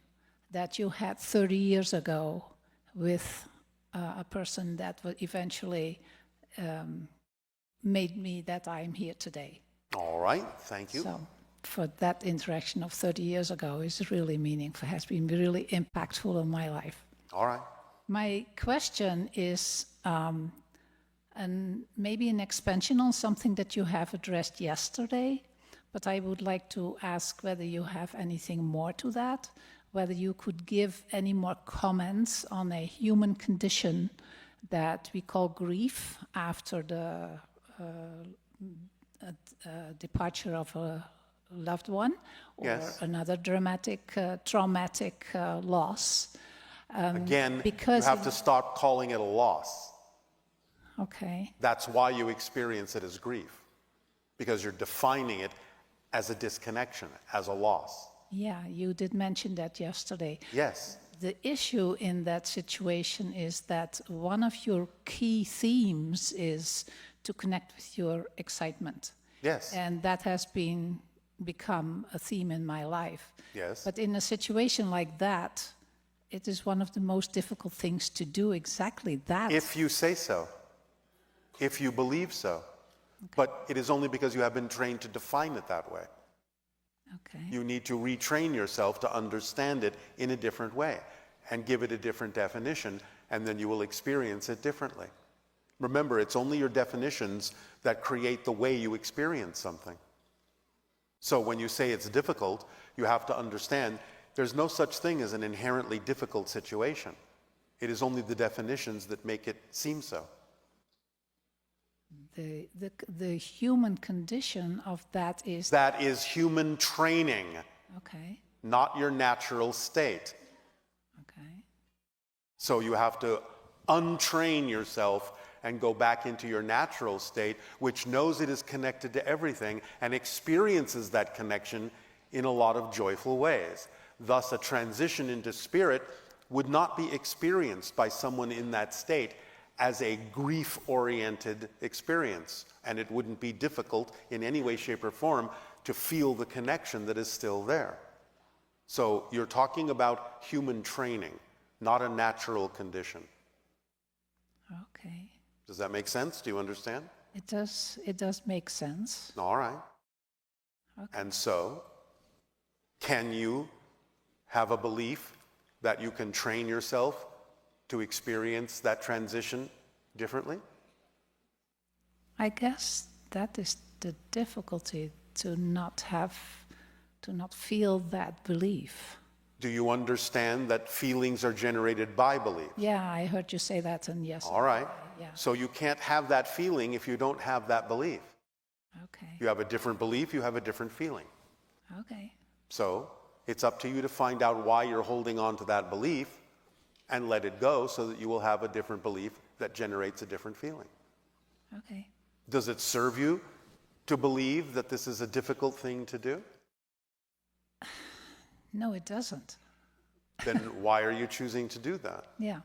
that you had 30 years ago with a person that eventually made me that I am here today. All right, thank you. So for that interaction of 30 years ago is really meaningful, has been really impactful on my life. All right. My question is maybe an expansion on something that you have addressed yesterday, but I would like to ask whether you have anything more to that, whether you could give any more comments on a human condition that we call grief after the departure of a loved one, or Yes. another dramatic, traumatic loss. Again, you because have to stop calling it a loss. Okay. That's why you experience it as grief, because you're defining it as a disconnection, as a loss. Yeah, you did mention that yesterday. Yes. The issue in that situation is that one of your key themes is to connect with your excitement. Yes. And that has become a theme in my life. Yes. But in a situation like that, it is one of the most difficult things to do, exactly that. If you say so, if you believe so. Okay. But it is only because you have been trained to define it that way. Okay. You need to retrain yourself to understand it in a different way and give it a different definition, and then you will experience it differently. Remember, it's only your definitions that create the way you experience something. So when you say it's difficult, you have to understand there's no such thing as an inherently difficult situation. It is only the definitions that make it seem so. The human condition of that is... That is human training. Okay. Not your natural state. Okay. So you have to untrain yourself and go back into your natural state, which knows it is connected to everything and experiences that connection in a lot of joyful ways. Thus, a transition into spirit would not be experienced by someone in that state as a grief-oriented experience, and it wouldn't be difficult in any way, shape, or form to feel the connection that is still there. So you're talking about human training, not a natural condition. Okay. Does that make sense? Do you understand? It does make sense. All right. Okay. And so, can you have a belief that you can train yourself to experience that transition differently? I guess that is the difficulty, to not feel that belief. Do you understand that feelings are generated by belief? Yeah, I heard you say that, and yes. All right. Yeah. So you can't have that feeling if you don't have that belief. Okay. You have a different belief, you have a different feeling. Okay. So it's up to you to find out why you're holding on to that belief and let it go, so that you will have a different belief that generates a different feeling. Okay. Does it serve you to believe that this is a difficult thing to do? No, it doesn't. Then why are you choosing to do that? Yeah.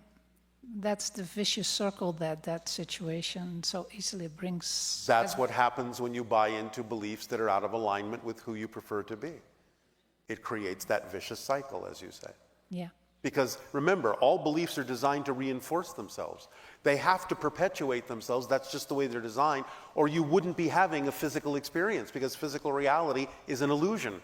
That's the vicious circle that situation so easily brings. That's what happens when you buy into beliefs that are out of alignment with who you prefer to be. It creates that vicious cycle, as you say. Yeah. Because remember, all beliefs are designed to reinforce themselves. They have to perpetuate themselves. That's just the way they're designed. Or you wouldn't be having a physical experience, because physical reality is an illusion.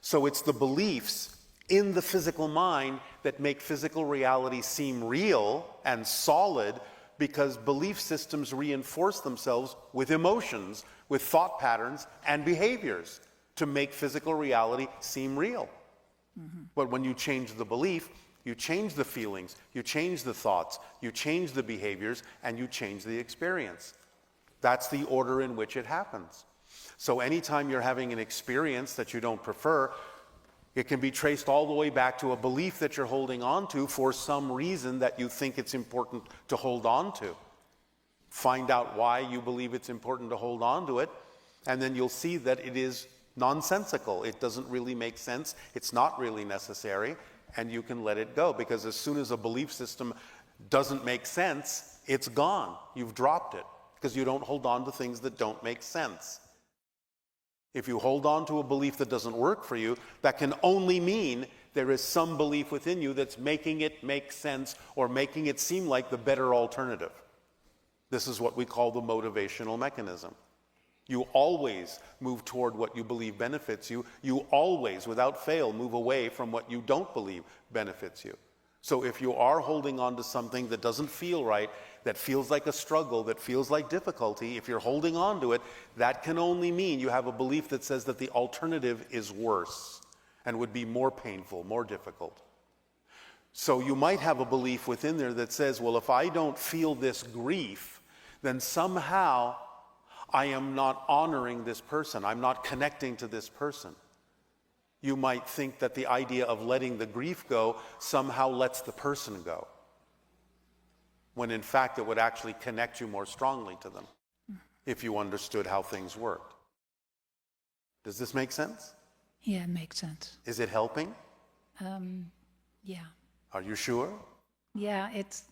So it's the beliefs in the physical mind that make physical reality seem real and solid, because belief systems reinforce themselves with emotions, with thought patterns and behaviors to make physical reality seem real. Mm-hmm. But when you change the belief, you change the feelings, you change the thoughts, you change the behaviors, and you change the experience. That's the order in which it happens. So anytime you're having an experience that you don't prefer, it can be traced all the way back to a belief that you're holding on to for some reason that you think it's important to hold on to. Find out why you believe it's important to hold on to it, and then you'll see that it is nonsensical. It doesn't really make sense. It's not really necessary, and you can let it go, because as soon as a belief system doesn't make sense, it's gone. You've dropped it, because you don't hold on to things that don't make sense. If you hold on to a belief that doesn't work for you, that can only mean there is some belief within you that's making it make sense or making it seem like the better alternative. This is what we call the motivational mechanism. You always move toward what you believe benefits you. You always, without fail, move away from what you don't believe benefits you. So if you are holding on to something that doesn't feel right, that feels like a struggle, that feels like difficulty, if you're holding on to it, that can only mean you have a belief that says that the alternative is worse and would be more painful, more difficult. So you might have a belief within there that says, well, if I don't feel this grief, then somehow I am not honoring this person. I'm not connecting to this person. You might think that the idea of letting the grief go somehow lets the person go. when in fact it would actually connect you more strongly to them if you understood how things worked. Does this make sense? Yeah, it makes sense. Is it helping? Yeah. Are you sure? Yeah, it's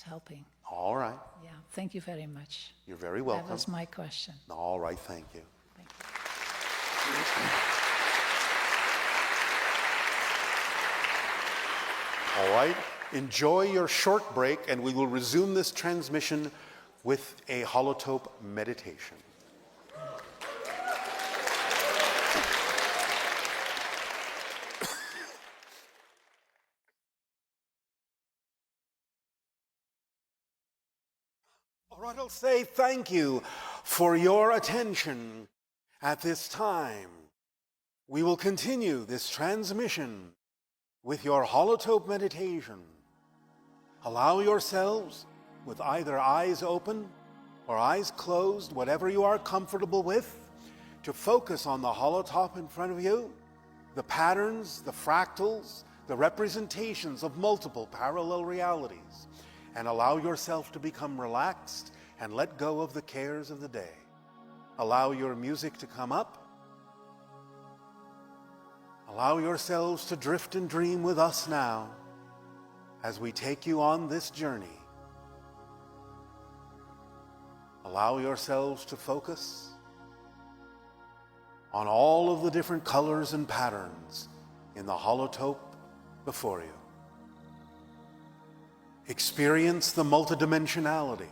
helping. All right. Yeah, thank you very much. You're very welcome. That was my question. All right, thank you. Thank you. All right. Enjoy your short break, and we will resume this transmission with a Holotop meditation. All right, I'll say thank you for your attention at this time. We will continue this transmission with your Holotop meditation. Allow yourselves, with either eyes open or eyes closed, whatever you are comfortable with, to focus on the holotop in front of you, the patterns, the fractals, the representations of multiple parallel realities, and allow yourself to become relaxed and let go of the cares of the day. Allow your music to come up. Allow yourselves to drift and dream with us now as we take you on this journey. Allow yourselves to focus on all of the different colors and patterns in the holotope before you. Experience the multidimensionality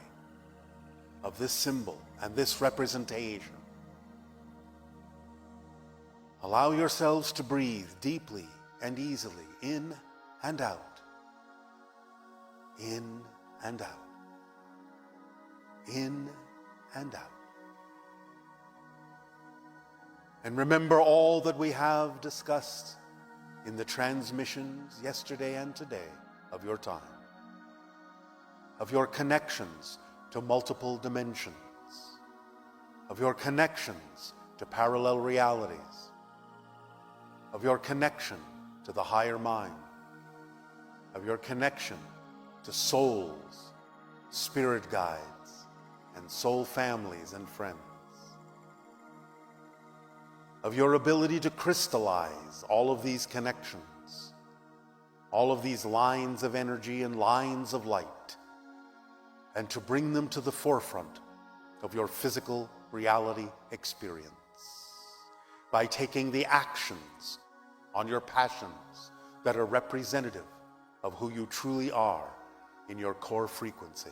of this symbol and this representation. Allow yourselves to breathe deeply and easily in and out. In and out. In and out. And remember all that we have discussed in the transmissions yesterday and today of your time, of your connections to multiple dimensions, of your connections to parallel realities, of your connection to the higher mind, of your connection to souls, spirit guides, and soul families and friends, of your ability to crystallize all of these connections, all of these lines of energy and lines of light, and to bring them to the forefront of your physical reality experience by taking the actions on your passions that are representative of who you truly are in your core frequency.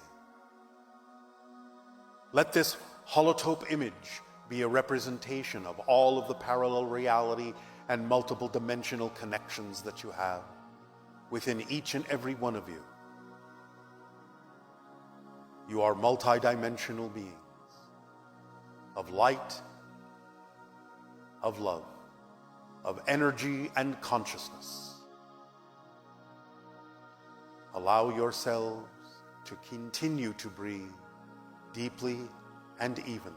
Let this holotope image be a representation of all of the parallel reality and multiple dimensional connections that you have within each and every one of you. You are multidimensional beings of light, of love, of energy and consciousness. Allow yourselves to continue to breathe deeply and evenly.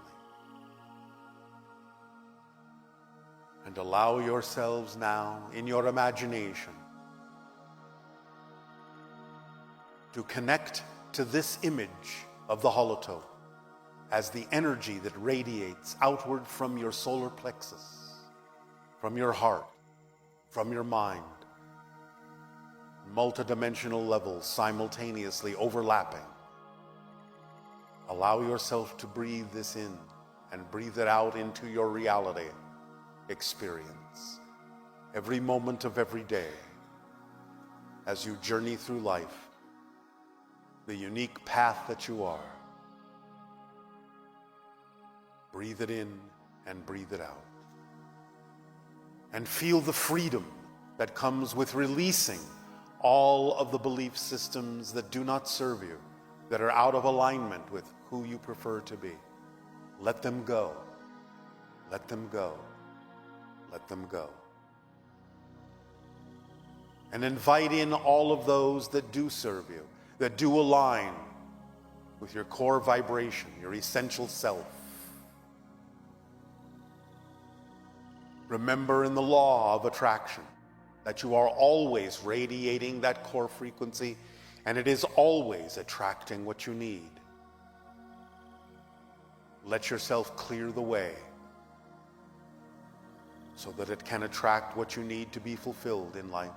And allow yourselves now, in your imagination, to connect to this image of the holotope as the energy that radiates outward from your solar plexus, from your heart, from your mind, multidimensional levels simultaneously overlapping. Allow yourself to breathe this in and breathe it out into your reality experience every moment of every day as you journey through life, the unique path that you are. Breathe it in and breathe it out. And feel the freedom that comes with releasing all of the belief systems that do not serve you, that are out of alignment with who you prefer to be. Let them go. Let them go. Let them go. And invite in all of those that do serve you, that do align with your core vibration, your essential self. Remember in the law of attraction that you are always radiating that core frequency And it is always attracting what you need. Let yourself clear the way so that it can attract what you need to be fulfilled in life,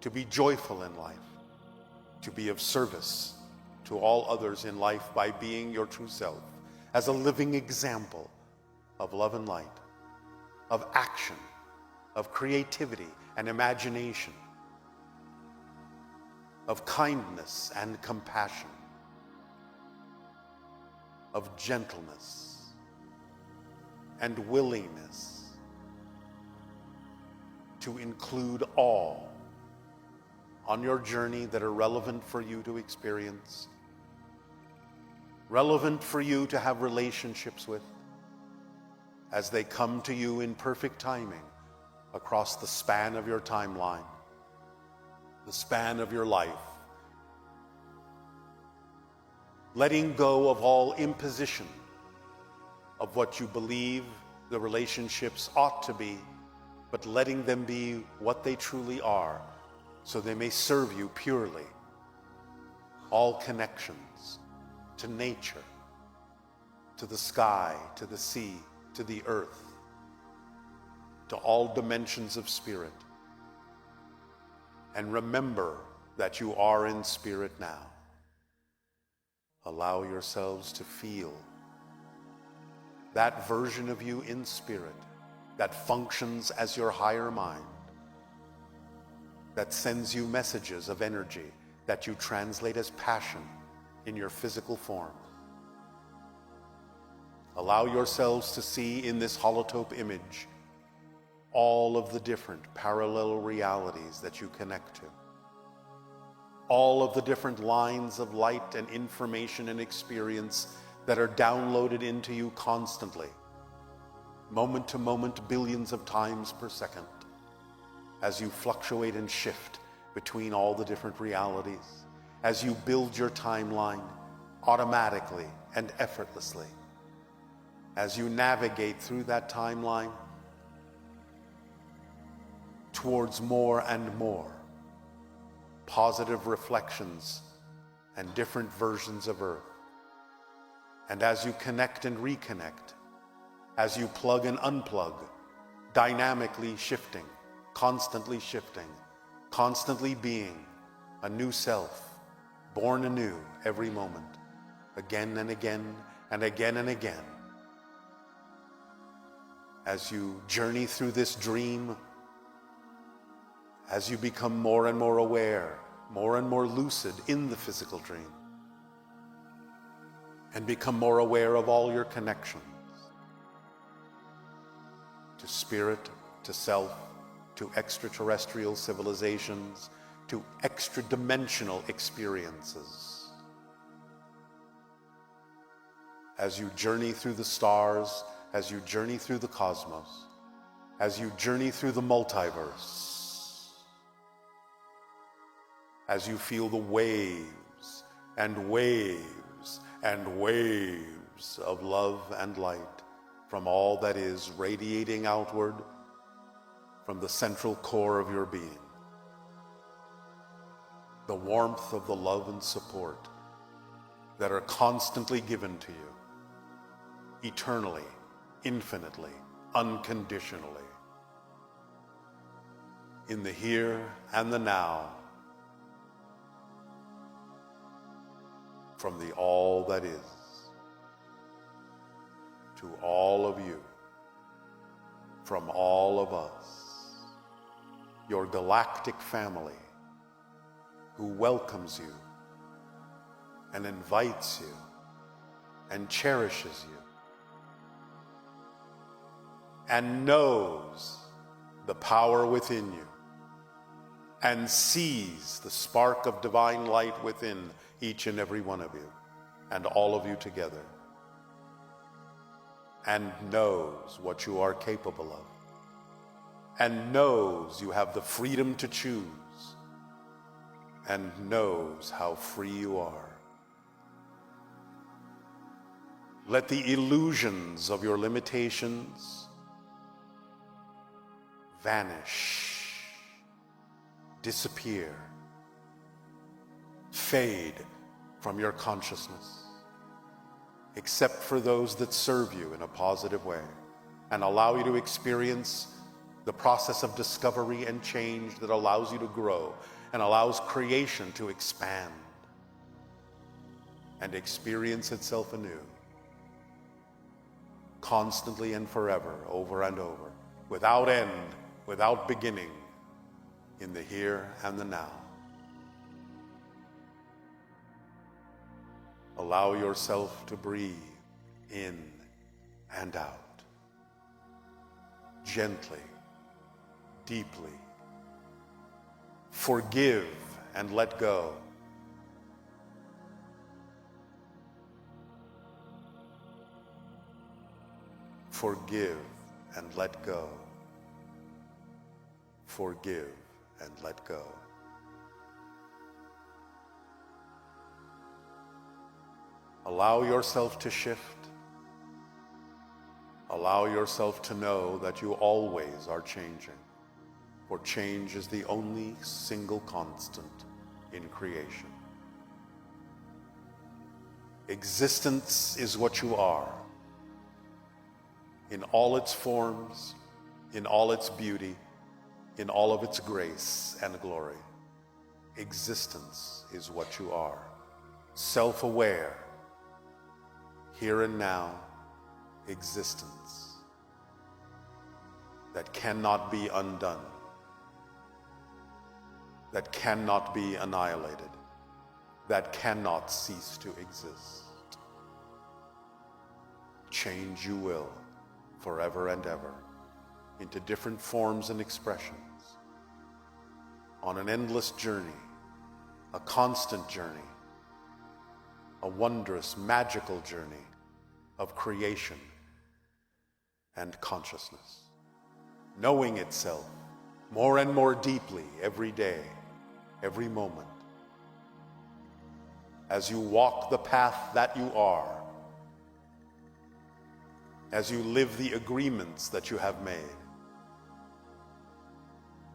to be joyful in life, to be of service to all others in life by being your true self, as a living example of love and light, of action, of creativity and imagination, of kindness and compassion, of gentleness and willingness to include all on your journey that are relevant for you to experience, relevant for you to have relationships with, as they come to you in perfect timing across the span of your timeline, the span of your life. Letting go of all imposition of what you believe the relationships ought to be, but letting them be what they truly are, so they may serve you purely. All connections to nature, to the sky, to the sea, to the earth, to all dimensions of spirit. And remember that you are in spirit now. Allow yourselves to feel that version of you in spirit that functions as your higher mind, that sends you messages of energy that you translate as passion in your physical form. Allow yourselves to see in this holotope image all of the different parallel realities that you connect to, all of the different lines of light and information and experience that are downloaded into you constantly, moment to moment, billions of times per second, as you fluctuate and shift between all the different realities, as you build your timeline automatically and effortlessly, as you navigate through that timeline towards more and more positive reflections and different versions of Earth. And as you connect and reconnect, as you plug and unplug, dynamically shifting, constantly being a new self, born anew every moment, again and again and again and again. As you journey through this dream, as you become more and more aware, more and more lucid in the physical dream, and become more aware of all your connections to spirit, to self, to extraterrestrial civilizations, to extra-dimensional experiences. As you journey through the stars, as you journey through the cosmos, as you journey through the multiverse, as you feel the waves and waves and waves of love and light from all that is radiating outward from the central core of your being. The warmth of the love and support that are constantly given to you, eternally, infinitely, unconditionally, in the here and the now, from the all that is, to all of you, from all of us, your galactic family, who welcomes you and invites you and cherishes you and knows the power within you and sees the spark of divine light within each and every one of you and all of you together, and knows what you are capable of, and knows you have the freedom to choose, and knows how free you are. Let the illusions of your limitations vanish, disappear, fade from your consciousness, except for those that serve you in a positive way and allow you to experience the process of discovery and change that allows you to grow and allows creation to expand and experience itself anew, constantly and forever, over and over, without end, without beginning, in the here and the now. Allow yourself to breathe in and out, gently, deeply. Forgive and let go. Forgive and let go. Forgive and let go. Allow yourself to shift. Allow yourself to know that you always are changing, for change is the only single constant in creation. Existence is what you are, in all its forms, in all its beauty, in all of its grace and glory. Existence is what you are, self-aware, here and now, existence that cannot be undone, that cannot be annihilated, that cannot cease to exist. Change you will, forever and ever, into different forms and expressions, on an endless journey, a constant journey, a wondrous, magical journey of creation and consciousness, knowing itself more and more deeply every day, every moment. As you walk the path that you are, as you live the agreements that you have made,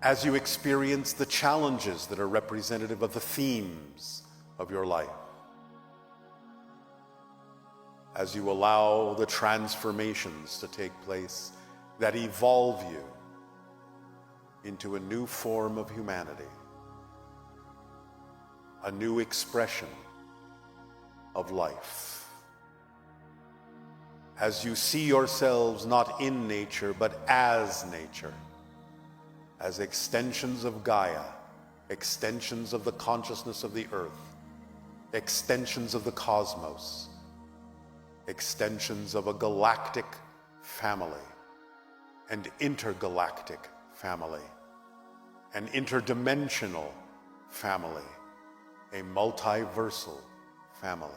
as you experience the challenges that are representative of the themes of your life, as you allow the transformations to take place that evolve you into a new form of humanity, a new expression of life. As you see yourselves not in nature, but as nature, as extensions of Gaia, extensions of the consciousness of the earth, extensions of the cosmos, extensions of a galactic family, an intergalactic family, an interdimensional family, a multiversal family.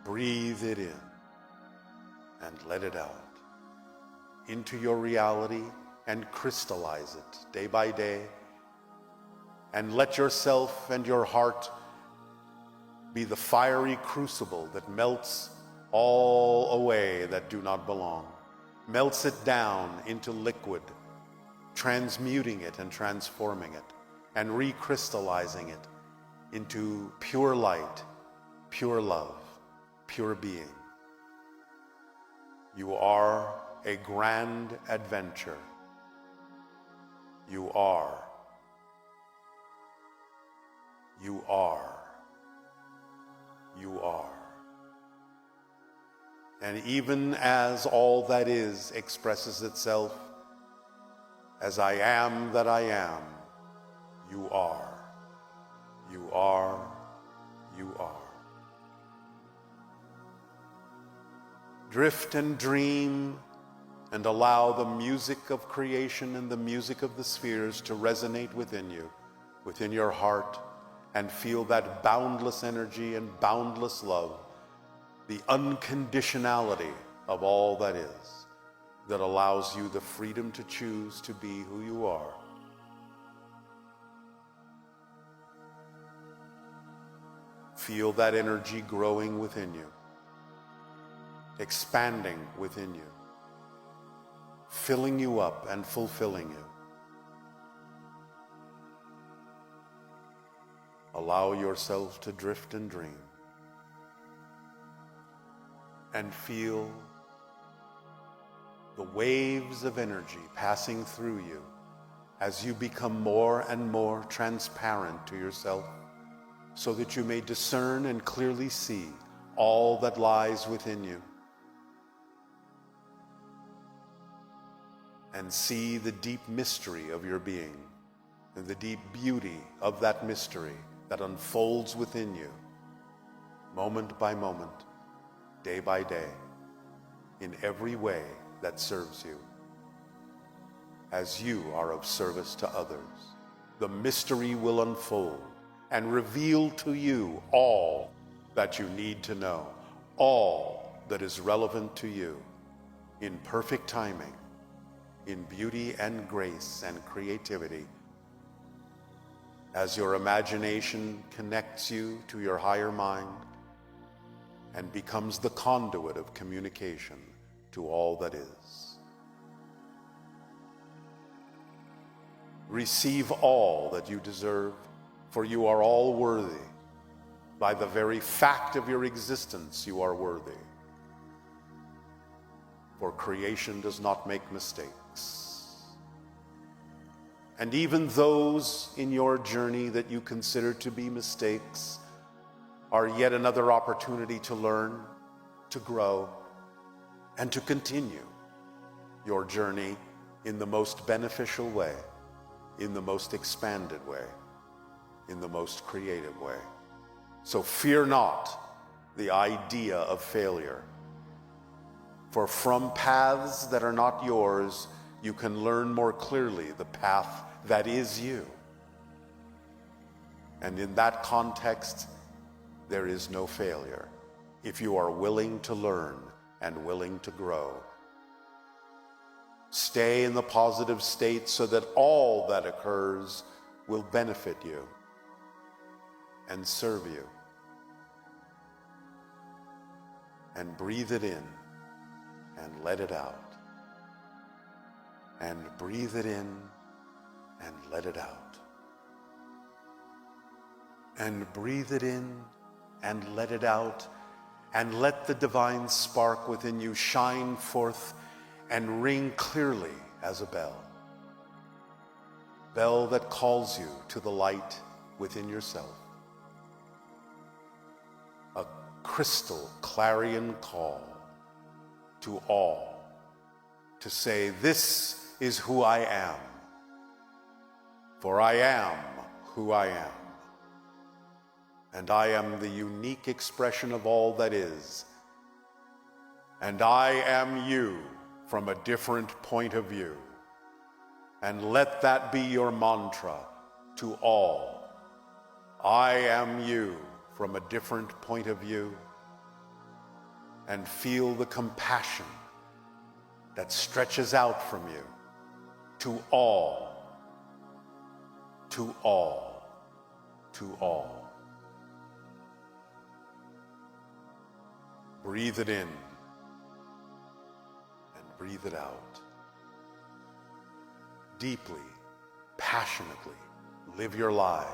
Breathe it in and let it out into your reality and crystallize it day by day, and let yourself and your heart be the fiery crucible that melts all away that do not belong, melts it down into liquid, transmuting it and transforming it and recrystallizing it into pure light, pure love, pure being. You are a grand adventure. You are. You are. You are. And even as all that is expresses itself as I am that I am, you are. You are. You are. Drift and dream and allow the music of creation and the music of the spheres to resonate within you, within your heart, and feel that boundless energy and boundless love, the unconditionality of all that is, that allows you the freedom to choose to be who you are. Feel that energy growing within you, expanding within you, filling you up and fulfilling you. Allow yourself to drift and dream. And feel the waves of energy passing through you as you become more and more transparent to yourself, so that you may discern and clearly see all that lies within you. And see the deep mystery of your being and the deep beauty of that mystery that unfolds within you, moment by moment, day by day, in every way that serves you. As you are of service to others, the mystery will unfold and reveal to you all that you need to know, all that is relevant to you, in perfect timing, in beauty and grace and creativity, as your imagination connects you to your higher mind and becomes the conduit of communication to all that is. Receive all that you deserve, for you are all worthy. By the very fact of your existence, you are worthy. For creation does not make mistakes. And even those in your journey that you consider to be mistakes are yet another opportunity to learn, to grow, and to continue your journey in the most beneficial way, in the most expanded way, in the most creative way. So fear not the idea of failure. For from paths that are not yours, you can learn more clearly the path that is you. And in that context, there is no failure if you are willing to learn and willing to grow. Stay in the positive state so that all that occurs will benefit you and serve you. And breathe it in and let it out. And breathe it in and let it out. And breathe it in and let it out. And let the divine spark within you shine forth and ring clearly as a bell. Bell that calls you to the light within yourself. A crystal clarion call to all to say, this is who I am. For I am who I am. And I am the unique expression of all that is. And I am you from a different point of view. And let that be your mantra to all. I am you from a different point of view. And feel the compassion that stretches out from you to all, to all, to all. Breathe it in and breathe it out. Deeply, passionately, live your lives.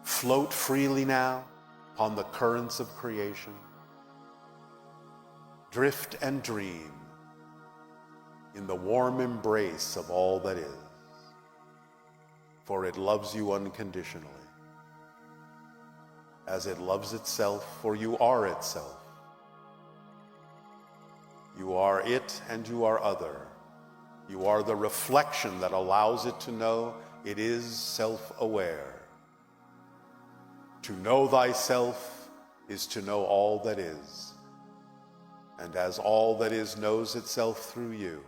Float freely now on the currents of creation. Drift and dream in the warm embrace of all that is. For it loves you unconditionally, as it loves itself, for you are itself. You are it and you are other. You are the reflection that allows it to know it is self-aware. To know thyself is to know all that is. And as all that is knows itself through you,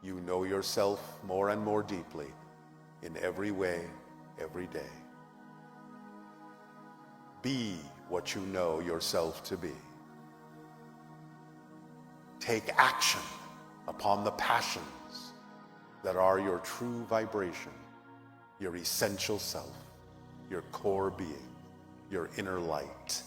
you know yourself more and more deeply in every way, every day. Be what you know yourself to be. Take action upon the passions that are your true vibration, your essential self, your core being, your inner light.